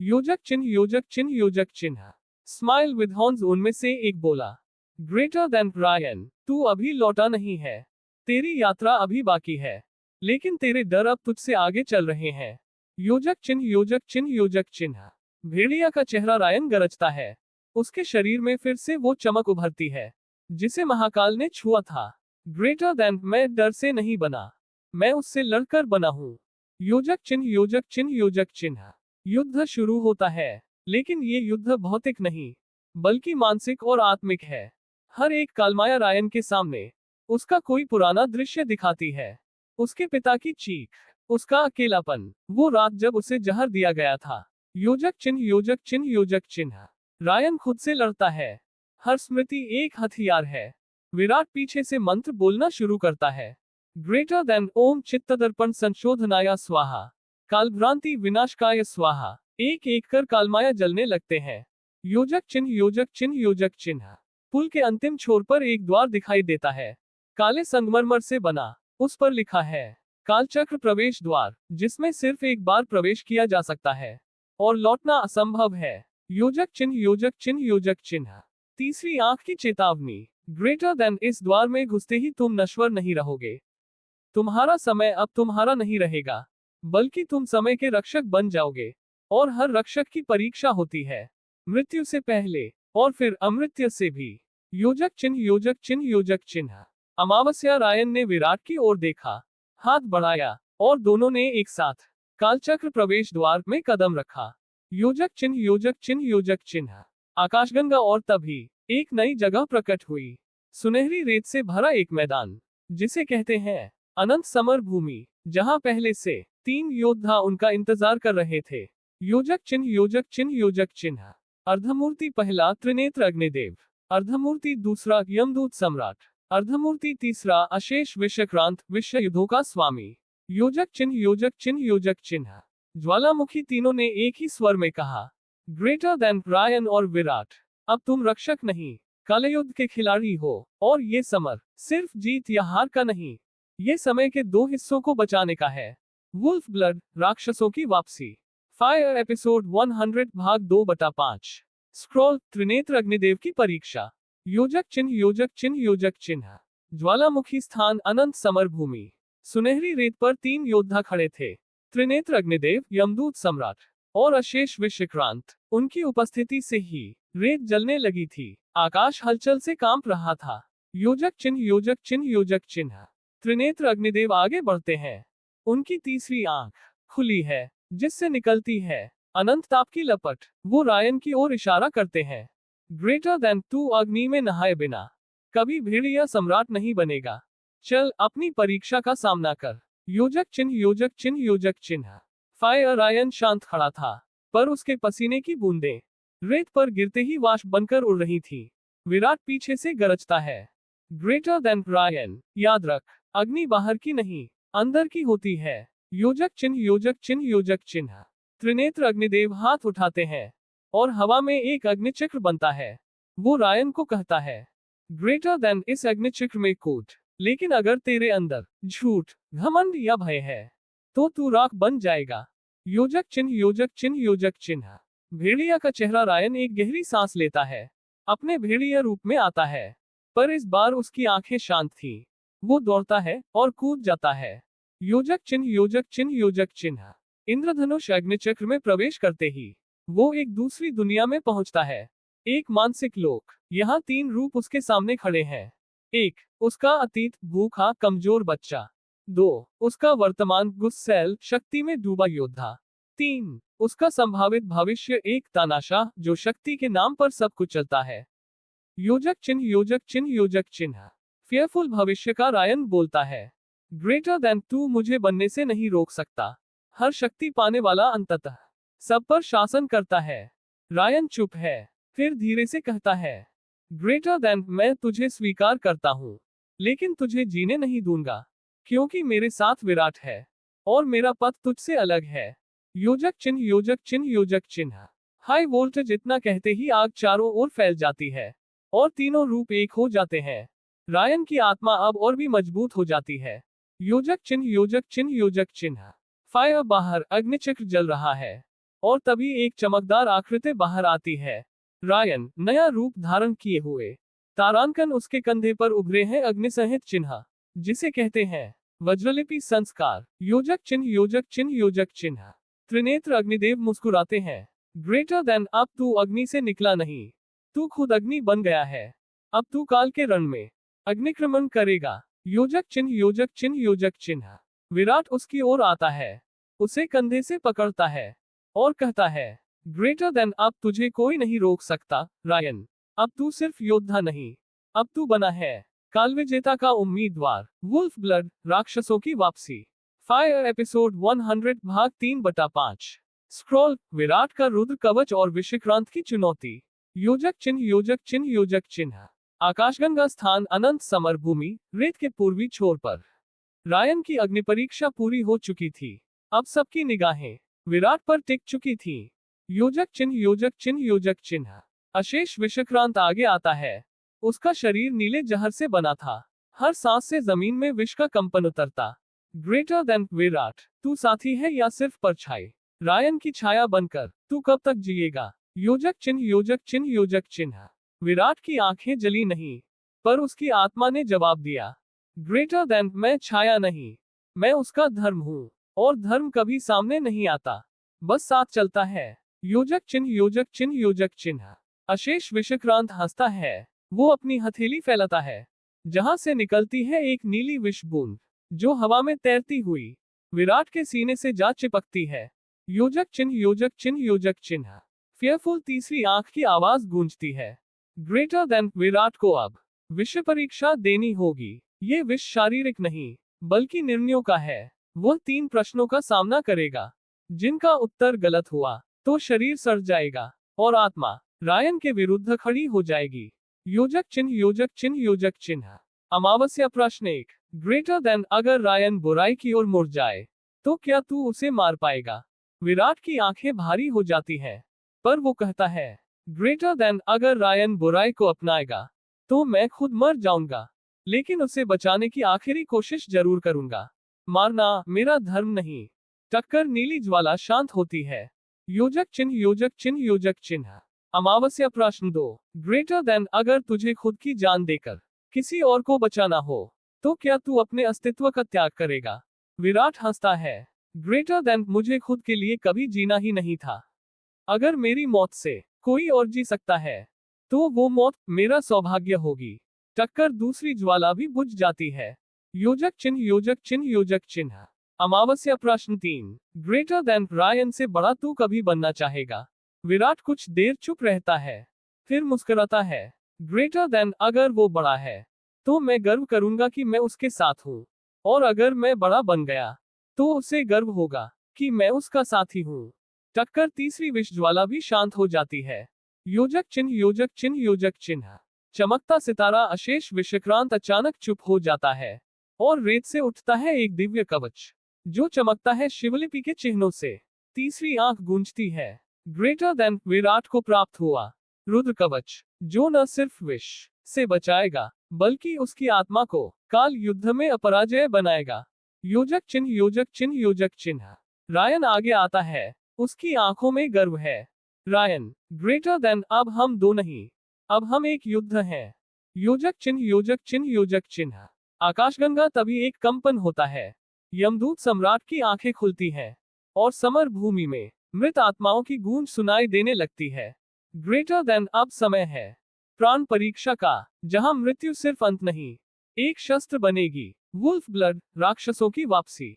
योजक चिन्ह, योजक चिन्ह, योजक चिन्ह। स्माइल विद हॉर्न्स, उनमें से एक बोला। ग्रेटर देन, रायन, तू अभी लौटा नहीं है, तेरी यात्रा अभी बाकी है, लेकिन तेरे डर अब तुझसे आगे चल रहे हैं। योजक चिन्ह, योजक चिन्ह, योजक चिन्ह। भेड़िया का चेहरा रायन गरजता है, उसके शरीर में फिर से वो चमक उभरती है जिसे महाकाल ने छुआ था। ग्रेटर देन, मैं डर से नहीं बना, मैं उससे लड़कर बना हूँ। योजक चिन्ह, योजक चिन्ह, योजक चिन्ह। युद्ध शुरू होता है, लेकिन ये युद्ध भौतिक नहीं, बल्कि मानसिक और आत्मिक है। हर एक कालमाया रायन के सामने उसका कोई पुराना दृश्य दिखाती है, उसके पिता की चीख, उसका अकेलापन, वो रात जब उसे जहर दिया गया था। योजक चिन्ह, योजक चिन्ह, योजक चिन्ह। रायन खुद से लड़ता है, हर स्मृति एक हथियार है। विराट पीछे से मंत्र बोलना शुरू करता है। ग्रेटर देन, ओम चित्तदर्पण संशोधनाय स्वाहा, कालभ्रांति विनाशकाय स्वाहा। एक एक कर कालमाया जलने लगते हैं। योजक चिन्ह, योजक चिन्ह, योजक चिन्ह। पुल के अंतिम छोर पर एक द्वार दिखाई देता है, काले संगमरमर से बना। उस पर लिखा है कालचक्र प्रवेश द्वार, जिसमें सिर्फ एक बार प्रवेश किया जा सकता है और लौटना असंभव है। योजक चिन्ह, योजक चिन्ह, योजक चिन्ह। तीसरी आंख की चेतावनी। ग्रेटर देन, इस द्वार में घुसते ही तुम नश्वर नहीं रहोगे, तुम्हारा समय अब तुम्हारा नहीं रहेगा, बल्कि तुम समय के रक्षक बन जाओगे। और हर रक्षक की परीक्षा होती है, मृत्यु से पहले और फिर अमृत्यु से भी। योजक चिन्ह, योजक चिन्ह, योजक चिन्ह। अमावस्या, रायन ने विराट की ओर देखा, हाथ बढ़ाया और दोनों ने एक साथ कालचक्र प्रवेश द्वार में कदम रखा। योजक चिन्ह, योजक चिन्ह, योजक चिन्ह। आकाशगंगा, और तभी एक नई जगह प्रकट हुई। सुनहरी रेत से भरा एक मैदान, जिसे कहते हैं अनंत समर भूमि, जहां पहले से 3 योद्धा उनका इंतजार कर रहे थे। योजक चिन्ह, योजक चिन्ह, योजक चिन्ह। अर्धमूर्ति पहला, त्रिनेत्र अग्निदेव। अर्धमूर्ति दूसरा, यमदूत सम्राट। अर्धमूर्ति तीसरा, अशेष विश्वक्रांत, विश्व युद्धों का स्वामी। योजक चिन्ह, योजक चिन्ह, योजक चिन्ह। ज्वालामुखी तीनों ने एक ही स्वर में कहा, ग्रेटर देन, रायन और विराट, अब तुम रक्षक नहीं, कालयुद्ध के खिलाड़ी हो, और ये समर सिर्फ जीत या हार का नहीं, ये समय के 2 हिस्सों को बचाने का है। वुल्फ ब्लड, राक्षसों की वापसी। फायर एपिसोड 100 भाग 2/5। स्क्रॉल, त्रिनेत्र अग्निदेव की परीक्षा। योजक चिन्ह, योजक चिन्ह, योजक चिन्ह। ज्वालामुखी स्थान, अनंत समर भूमि। सुनहरी रेत पर 3 योद्धा खड़े थे, त्रिनेत्र अग्निदेव, यमदूत सम्राट और अशेष विश्रांत। उनकी उपस्थिति से ही रेत जलने लगी थी। आकाश हलचल से कांप रहा था। योजक चिन्ह, योजक चिन्ह, योजक चिन्ह। त्रिनेत्र अग्निदेव आगे बढ़ते हैं। उनकी तीसरी आंख खुली है, जिससे निकलती है अनंत ताप की लपट। वो रायन की ओर इशारा करते हैं। ग्रेटर देन, तू अग्नि में नहाए बिना कभी भेड़िया सम्राट नहीं बनेगा। चल, अपनी परीक्षा का सामना कर। योजक चिन्ह, योजक चिन्ह, योजक चिन्ह। फायर। रायन शांत खड़ा था, पर उसके पसीने की बूंदें रेत पर गिरते ही वाष्प बनकर उड़ रही थी। विराट पीछे से गरजता है। Greater than. रायन, याद रख, अग्नि बाहर की नहीं, अंदर की होती है। योजक चिन्ह, योजक चिन्ह, योजक चिन्ह। त्रिनेत्र अग्निदेव हाथ उठाते हैं और हवा में एक अग्निचक्र बनता है। वो रायन को कहता है, ग्रेटर देन, इस अग्निचक्र में कूद। लेकिन अगर तेरे अंदर झूठ, घमंड या भय है, तो तू राख बन जाएगा। योजक चिन्ह, योजक चिन्ह, योजक चिन्ह। भेड़िया का चेहरा। रायन एक गहरी सांस लेता है, अपने भेड़िया रूप में आता है, पर इस बार उसकी आंखें शांत थी। वो दौड़ता है और कूद जाता है। योजक चिन्ह, योजक चिन्ह, योजक चिन्ह। इंद्रधनुष अग्निचक्र में प्रवेश करते ही वो एक दूसरी दुनिया में पहुंचता है, एक मानसिक लोक। यहाँ 3 रूप उसके सामने खड़े हैं। 1, उसका अतीत, भूखा कमजोर बच्चा। 2, उसका वर्तमान, गुस्सैल शक्ति में डूबा योद्धा। 3, उसका संभावित भविष्य, एक तानाशाह जो शक्ति के नाम पर सब कुछ चलता है। योजक चिन्ह, योजक चिन्ह, योजक चिन्ह। फेयरफुल भविष्य का। रायन बोलता है, ग्रेटर देन, तू मुझे बनने से नहीं रोक सकता। हर शक्ति पाने वाला अंततः सब पर शासन करता है। रायन चुप है, फिर धीरे से कहता है, ग्रेटर देन, मैं तुझे स्वीकार करता हूं, लेकिन तुझे जीने नहीं दूंगा, क्योंकि मेरे साथ विराट है और मेरा पथ तुझसे अलग है। योजक चिन्ह, योजक चिन्ह, योजक चिन्ह। High voltage. इतना कहते ही आग चारों ओर फैल जाती है और तीनों रूप एक हो जाते हैं। रायन की आत्मा अब और भी मजबूत हो जाती है। योजक चिन्ह, योजक चिन्ह, योजक चिन्ह। फायर। बाहर अग्निचक्र जल रहा है और तभी एक चमकदार आकृति बाहर आती है। रायन, नया रूप धारण किए हुए। तारांकन उसके कंधे पर उभरे हैं अग्निसहित चिन्ह, जिसे कहते हैं वज्रलिपि संस्कार। योजक चिन्ह, योजक चिन्ह, योजक चिन्ह। त्रिनेत्र अग्निदेव मुस्कुराते हैं। ग्रेटर देन, अब तू अग्नि से निकला नहीं, तू खुद अग्नि बन गया है। अब तू काल के रण में अग्निक्रमण करेगा। योजक चिन्ह, योजक चिन्ह, योजक चिन्ह। विराट उसकी ओर आता है, उसे कंधे से पकड़ता है और कहता है, ग्रेटर देन, अब तुझे कोई नहीं रोक सकता। रायन, अब तू सिर्फ योद्धा नहीं, अब तू बना है काल विजेता का उम्मीदवार। वुल्फ ब्लड, राक्षसों की वापसी। फायर। एपिसोड 100 भाग 3/5। स्क्रॉल। विराट का रुद्र कवच और विश्रांत की चुनौती। योजक चिन्ह, योजक चिन्ह, योजक चिन्ह। आकाशगंगा स्थान, अनंत समर भूमि, रेत के पूर्वी छोर पर। रायन की अग्नि परीक्षा पूरी हो चुकी थी। अब सबकी निगाहें विराट पर टिक चुकी थी। योजक चिन्ह, योजक चिन्ह, योजक चिन्ह। अशेष विश्रांत आगे आता है। उसका शरीर नीले जहर से बना था। हर सांस से जमीन में विष का कंपन उतरता। Greater than. विराट, तू साथी है या सिर्फ परछाई? रायन की छाया बनकर तू कब तक जिएगा? योजक चिन्ह, योजक चिन्ह, योजक चिन्ह। विराट की आंखें जली नहीं, पर उसकी आत्मा ने जवाब दिया, ग्रेटर देन, मैं छाया नहीं, मैं उसका धर्म हूँ, और धर्म कभी सामने नहीं आता, बस साथ चलता है। योजक चिन्ह, योजक चिन्ह, योजक चिन्ह। अशेष विश्रांत हंसता है। वो अपनी हथेली फैलाता है, जहां से निकलती है एक नीली विष बूंद, जो हवा में तैरती हुई विराट के सीने से जा चिपकती है। योजक चिन्ह, योजक चिन्ह, योजक चिन्ह। फेयरफुल। तीसरी आंख की आवाज गूंजती है। Greater than. विराट को अब विश्व परीक्षा देनी होगी। ये विष शारीरिक नहीं, बल्कि निर्णयों का है। वह 3 प्रश्नों का सामना करेगा, जिनका उत्तर गलत हुआ तो शरीर सड़ जाएगा और आत्मा रायन के विरुद्ध खड़ी हो जाएगी। योजक चिन्ह, योजक चिन्ह, योजक चिन्ह। अमावस्या। प्रश्न 1, ग्रेटर देन, अगर रायन बुराई की ओर मुड़ जाए तो क्या तू उसे मार पाएगा? विराट की आंखें भारी हो जाती हैं, पर वो कहता है, ग्रेटर देन, अगर रायन बुराई को अपनाएगा तो मैं खुद मर जाऊंगा, लेकिन उसे बचाने की आखिरी कोशिश जरूर करूंगा। मारना मेरा धर्म नहीं। टक्कर। नीली ज्वाला शांत होती है। योजक चिन्ह, योजक चिन्ह, योजक चिन्ह। अमावस्या। प्रश्न 2, ग्रेटर देन, अगर तुझे खुद की जान देकर किसी और को बचाना हो तो क्या तू अपने अस्तित्व का त्याग करेगा? विराट हंसता है। ग्रेटर देन मुझे खुद के लिए कभी जीना ही नहीं था। अगर मेरी मौत से कोई और जी सकता है तो वो मौत मेरा सौभाग्य होगी। टक्कर दूसरी ज्वाला भी बुझ जाती है। योजक चिन्ह योजक चिन्ह योजक चिन्ह। अमावस्या प्रश्न 3। ग्रेटर देन रायन से बड़ा तू कभी बनना चाहेगा। विराट कुछ देर चुप रहता है, फिर मुस्कुराता है। ग्रेटर देन अगर वो बड़ा है तो मैं गर्व करूंगा कि मैं उसके साथ हूँ, और अगर मैं बड़ा बन गया तो उसे गर्व होगा कि मैं उसका साथी हूँ। टक्कर तीसरी विष ज्वाला भी शांत हो जाती है। योजक चिन्ह योजक चिन्ह योजक चिन्ह। चमकता सितारा अशेष विषक्रांत अचानक चुप हो जाता है और रेत से उठता है एक दिव्य कवच जो चमकता है शिवलिपि के चिन्हों से। तीसरी आंख गूंजती है। ग्रेटर देन विराट को प्राप्त हुआ रुद्र कवच जो न सिर्फ विष से बचाएगा बल्कि उसकी आत्मा को काल युद्ध में अपराजय बनाएगा। योजक चिन्ह योजक चिन्ह योजक चिन्ह। रायन आगे आता है, उसकी आंखों में गर्व है। रायन ग्रेटर देन अब हम दो नहीं, अब हम एक युद्ध हैं। योजक चिन्ह योजक चिन्ह योजक चिन्ह। आकाशगंगा तभी एक कंपन होता है। यमदूत सम्राट की आंखें खुलती हैं और समर भूमि में मृत आत्माओं की गूंज सुनाई देने लगती है। ग्रेटर देन अब समय है प्राण परीक्षा का, जहां मृत्यु सिर्फ अंत नहीं एक शस्त्र बनेगी। वुल्फ ब्लड राक्षसों की वापसी।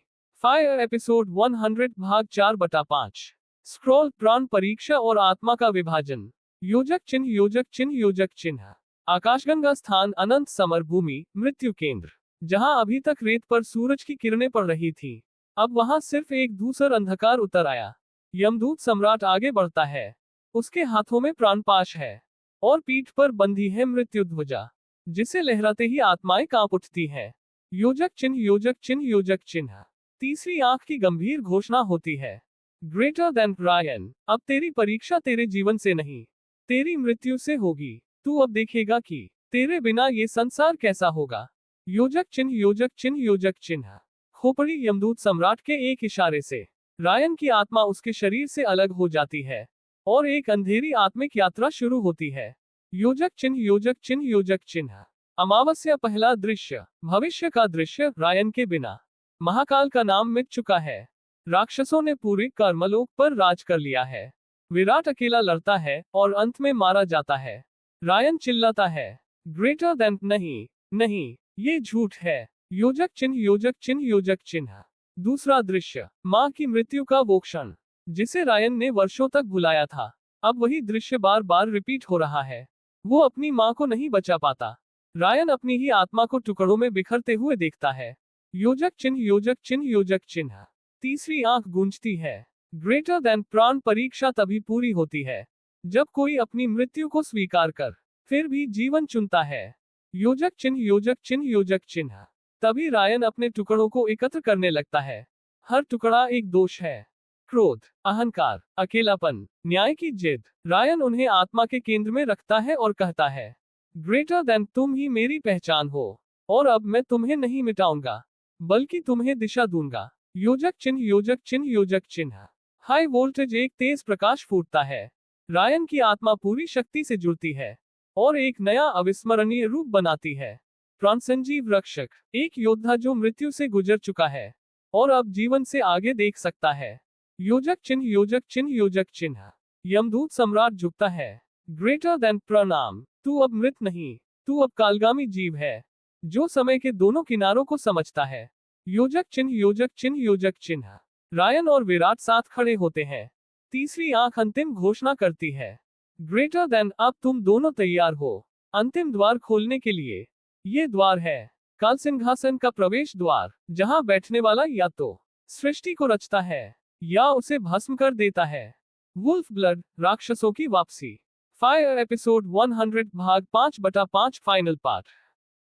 फायर एपिसोड 100 भाग 4/5। स्क्रॉल प्राण परीक्षा और आत्मा का विभाजन। योजक चिन्ह योजक चिन्ह योजक चिन्ह। आकाशगंगा स्थान अनंत समर भूमि मृत्यु केंद्र, जहां अभी तक रेत पर सूरज की किरणें पड़ रही थी, अब वहां सिर्फ एक धूसर अंधकार उतर आया। यमदूत सम्राट आगे बढ़ता है, उसके हाथों में प्राणपाश है और पीठ पर बंधी है मृत्यु ध्वजा जिसे लहराते ही आत्माएं कांप उठती हैं। योजक चिन्ह योजक चिन्ह योजक चिन्ह। तीसरी आंख की गंभीर घोषणा होती है। ग्रेटर देन रायन, अब तेरी परीक्षा तेरे जीवन से नहीं तेरी मृत्यु से होगी। तू अब देखेगा कि तेरे बिना ये संसार कैसा होगा। योजक चिन्ह योजक चिन्ह योजक चिन्ह। खोपड़ी यमदूत सम्राट के एक इशारे से रायन की आत्मा उसके शरीर से अलग हो जाती है और एक अंधेरी आत्मिक यात्रा शुरू होती है। योजक चिन्ह योजक चिन्ह योजक चिन्ह। अमावस्या पहला दृश्य। भविष्य का दृश्य। रायन के बिना महाकाल का नाम मिट चुका है। राक्षसों ने पूरे कर्मलोक पर राज कर लिया है। विराट अकेला लड़ता है और अंत में मारा जाता है। रायन चिल्लाता है, ग्रेटर देन नहीं नहीं, ये झूठ है। योजक चिन्ह योजक चिन्ह योजक चिन्ह। दूसरा दृश्य। मां की मृत्यु का वो क्षण जिसे रायन ने वर्षों तक भुलाया था, अब वही दृश्य बार बार रिपीट हो रहा है। वो अपनी मां को नहीं बचा पाता। रायन अपनी ही आत्मा को टुकड़ों में बिखरते हुए देखता है। योजक चिन्ह योजक चिन्ह योजक चिन्ह। तीसरी आंख गूंजती है। ग्रेटर देन प्राण परीक्षा तभी पूरी होती है जब कोई अपनी मृत्यु को स्वीकार कर फिर भी जीवन चुनता है। योजक चिन्ह योजक चिन्ह योजक चिन्ह। तभी रायन अपने टुकड़ों को एकत्र करने लगता है। हर टुकड़ा एक दोष है। क्रोध, अहंकार, अकेलापन, न्याय की जिद। रायन उन्हें आत्मा के केंद्र में रखता है और कहता है, ग्रेटर देन तुम ही मेरी पहचान हो और अब मैं तुम्हें नहीं मिटाऊंगा बल्कि तुम्हें दिशा दूंगा। योजक चिन्ह योजक चिन्ह योजक चिन्ह। हाई वोल्टेज एक तेज प्रकाश फूटता है। रायन की आत्मा पूरी शक्ति से जुड़ती है और एक नया अविस्मरणीय रूप बनाती है। प्राणसंजीव रक्षक, एक योद्धा जो मृत्यु से गुजर चुका है और अब जीवन से आगे देख सकता है। योजक चिन्ह योजक चिन्ह योजक चिन्ह। यमदूत सम्राट झुकता है। ग्रेटर देन प्रणाम, तू अब मृत नहीं, तू अब कालगामी जीव है जो समय के दोनों किनारों को समझता है। योजक चिन्ह योजक चिन्ह योजक चिन्ह। रायन और विराट साथ खड़े होते हैं। तीसरी आंख अंतिम घोषणा करती है, ग्रेटर देन अब तुम दोनों तैयार हो अंतिम द्वार खोलने के लिए। ये द्वार है काल सिंहासन का प्रवेश द्वार, जहां बैठने वाला या तो सृष्टि को रचता है या उसे भस्म कर देता है। वुल्फ ब्लड राक्षसों की वापसी। फायर एपिसोड 100 भाग 5/5 फाइनल पार्ट।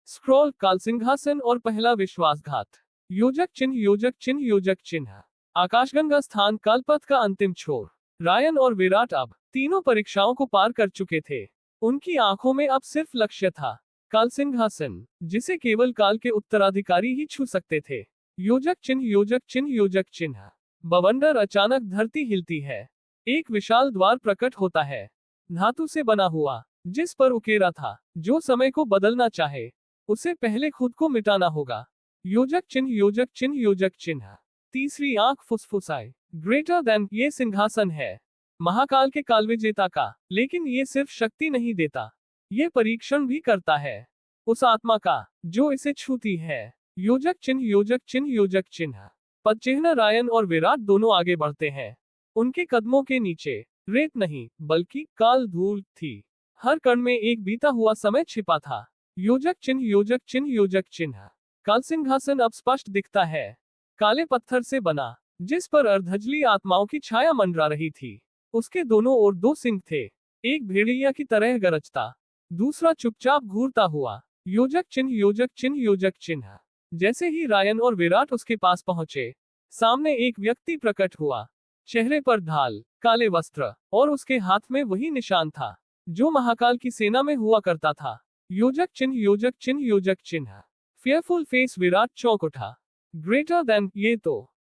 स्क्रॉल काल सिंहासन और पहला विश्वासघात। योजक चिन्ह योजक चिन्ह योजक चिन्ह। आकाशगंगा स्थान कालपथ का अंतिम छोर। रायन और विराट अब तीनों परीक्षाओं को पार कर चुके थे। उनकी आंखों में अब सिर्फ लक्ष्य था, काल सिंहासन, जिसे केवल काल के उत्तराधिकारी ही छू सकते थे। योजक चिन्ह योजक चिन्ह योजक चिन्ह। बवंडर अचानक धरती हिलती है। एक विशाल द्वार प्रकट होता है, धातु से बना हुआ, जिस पर उकेरा था, जो समय को बदलना चाहे उसे पहले खुद को मिटाना होगा। योजक चिन्ह योजक चिन्ह योजक चिन्ह। तीसरी आंख फुसफुसाई, ग्रेटर देन, ये सिंहासन है महाकाल के कालविजेता का, लेकिन ये सिर्फ शक्ति नहीं देता, ये परीक्षण भी करता है उस आत्मा का जो इसे छूती है। योजक चिन्ह, योजक चिन्ह, योजक चिन्ह। पद चिन्ह। रायन और विराट दोनों आगे बढ़ते हैं। उनके कदमों के नीचे रेत नहीं बल्कि काल धूल थी। हर कण में एक बीता हुआ समय छिपा था। योजक चिन्ह, योजक चिन्ह, योजक चिन्ह। काल सिंहासन अब स्पष्ट दिखता है, काले पत्थर से बना, जिस पर अर्धजली आत्माओं की छाया मंडरा रही थी। उसके दोनों ओर दो सिंह थे, एक भेड़िया की तरह गरजता, दूसरा चुपचाप घूरता हुआ। योजक चिन्ह, योजक चिन्ह, योजक चिन्ह। जैसे ही रायन और विराट उसके पास पहुंचे, सामने एक व्यक्ति प्रकट हुआ, चेहरे पर ढाल, काले वस्त्र, और उसके हाथ में वही निशान था जो महाकाल की सेना में हुआ करता था। योजक चिन्ह, योजक चिन्ह, योजक चिन्ह। Fearful face. विराट चौंक उठा। ग्रेटर देन,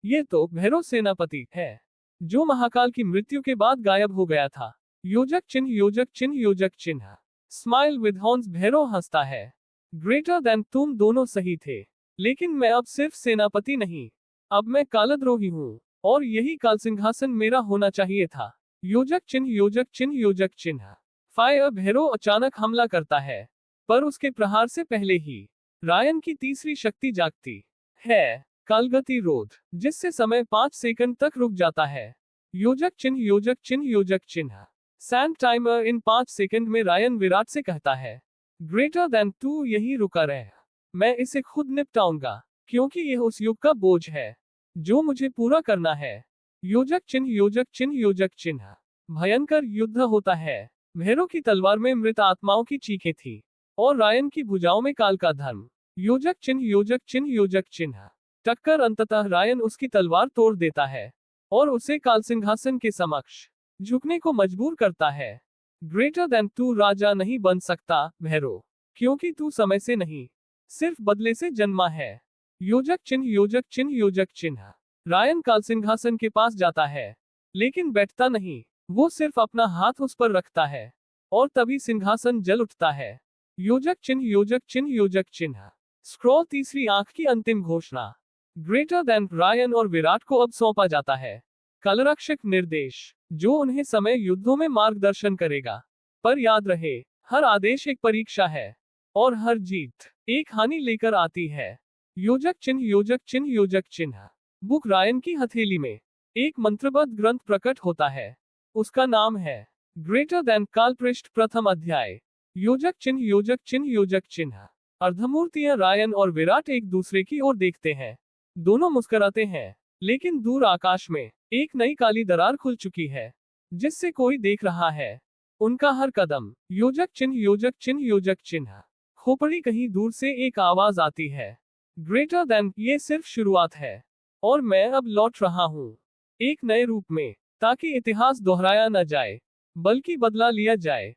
ये तो भैरव सेनापति है जो महाकाल की मृत्यु के बाद गायब हो गया था। योजक चिन्ह, योजक चिन्ह, योजक चिन्ह। Smile with horns. भैरव हंसता है। ग्रेटर देन, तुम दोनों सही थे, लेकिन मैं अब सिर्फ सेनापति नहीं, अब मैं कालद्रोही हूँ, और यही काल सिंहासन मेरा होना चाहिए था। योजक चिन्ह, योजक चिन्ह, योजक चिन्ह। फायर। भैरव अचानक हमला करता है, पर उसके प्रहार से पहले ही रायन की तीसरी शक्ति जागती है, कालगति रोध, जिससे समय 5 सेकंड तक रुक जाता है। योजक चिन्ह, योजक चिन्ह, योजक चिन्ह। Sand timer. इन 5 सेकंड में रायन विराट से कहता है, ग्रेटर देन, तू यही रुका रह, मैं इसे खुद निपटाऊंगा, क्योंकि यह उस युग का बोझ है जो मुझे पूरा करना है। योजक चिन्ह, योजक चिन्ह, योजक चिन्ह। भयंकर युद्ध होता है। भैरव की तलवार में मृत आत्माओं की चीखें थी, और रायन की भुजाओं में काल का धर्म। योजक चिन्ह, योजक चिन्ह, योजक चिन्ह। टक्कर। अंततः रायन उसकी तलवार तोड़ देता है और उसे काल सिंहासन के समक्ष झुकने को मजबूर करता है। ग्रेटर देन, तू राजा नहीं बन सकता भैरव, क्योंकि तू समय से नहीं, सिर्फ बदले से जन्मा है। योजक चिन्ह, योजक चिन्ह, योजक चिन्ह। रायन काल सिंहासन के पास जाता है, लेकिन बैठता नहीं, वो सिर्फ अपना हाथ उस पर रखता है, और तभी सिंहासन जल उठता है। योजक चिन्ह, योजक चिन्ह, योजक चिन्ह। स्क्रॉल। तीसरी आंख की अंतिम घोषणा। ग्रेटर देन, रायन और विराट को अब सौंपा जाता है कालरक्षक निर्देश, जो उन्हें समय युद्धों में मार्गदर्शन करेगा। पर याद रहे, हर आदेश एक परीक्षा है, और हर जीत एक हानि लेकर आती है। योजक चिन्ह, योजक चिन्ह, योजक चिन्ह। बुक। रायन की हथेली में एक मंत्रबद्ध ग्रंथ प्रकट होता है, उसका नाम है ग्रेटर देन। कालपृष्ठ। प्रथम अध्याय। योजक चिन्ह, योजक चिन्ह, योजक चिन्ह। अर्धमूर्तियां। रायन और विराट एक दूसरे की ओर देखते हैं, दोनों मुस्कुराते हैं, लेकिन दूर आकाश में एक नई काली दरार खुल चुकी है, जिससे कोई देख रहा है उनका हर कदम। योजक चिन्ह, योजक चिन्ह, योजक चिन्ह। खोपड़ी। कहीं दूर से एक आवाज आती है, ग्रेटर देन, ये सिर्फ शुरुआत है, और मैं अब लौट रहा हूँ एक नए रूप में, ताकि इतिहास दोहराया न जाए, बल्कि बदला लिया जाए।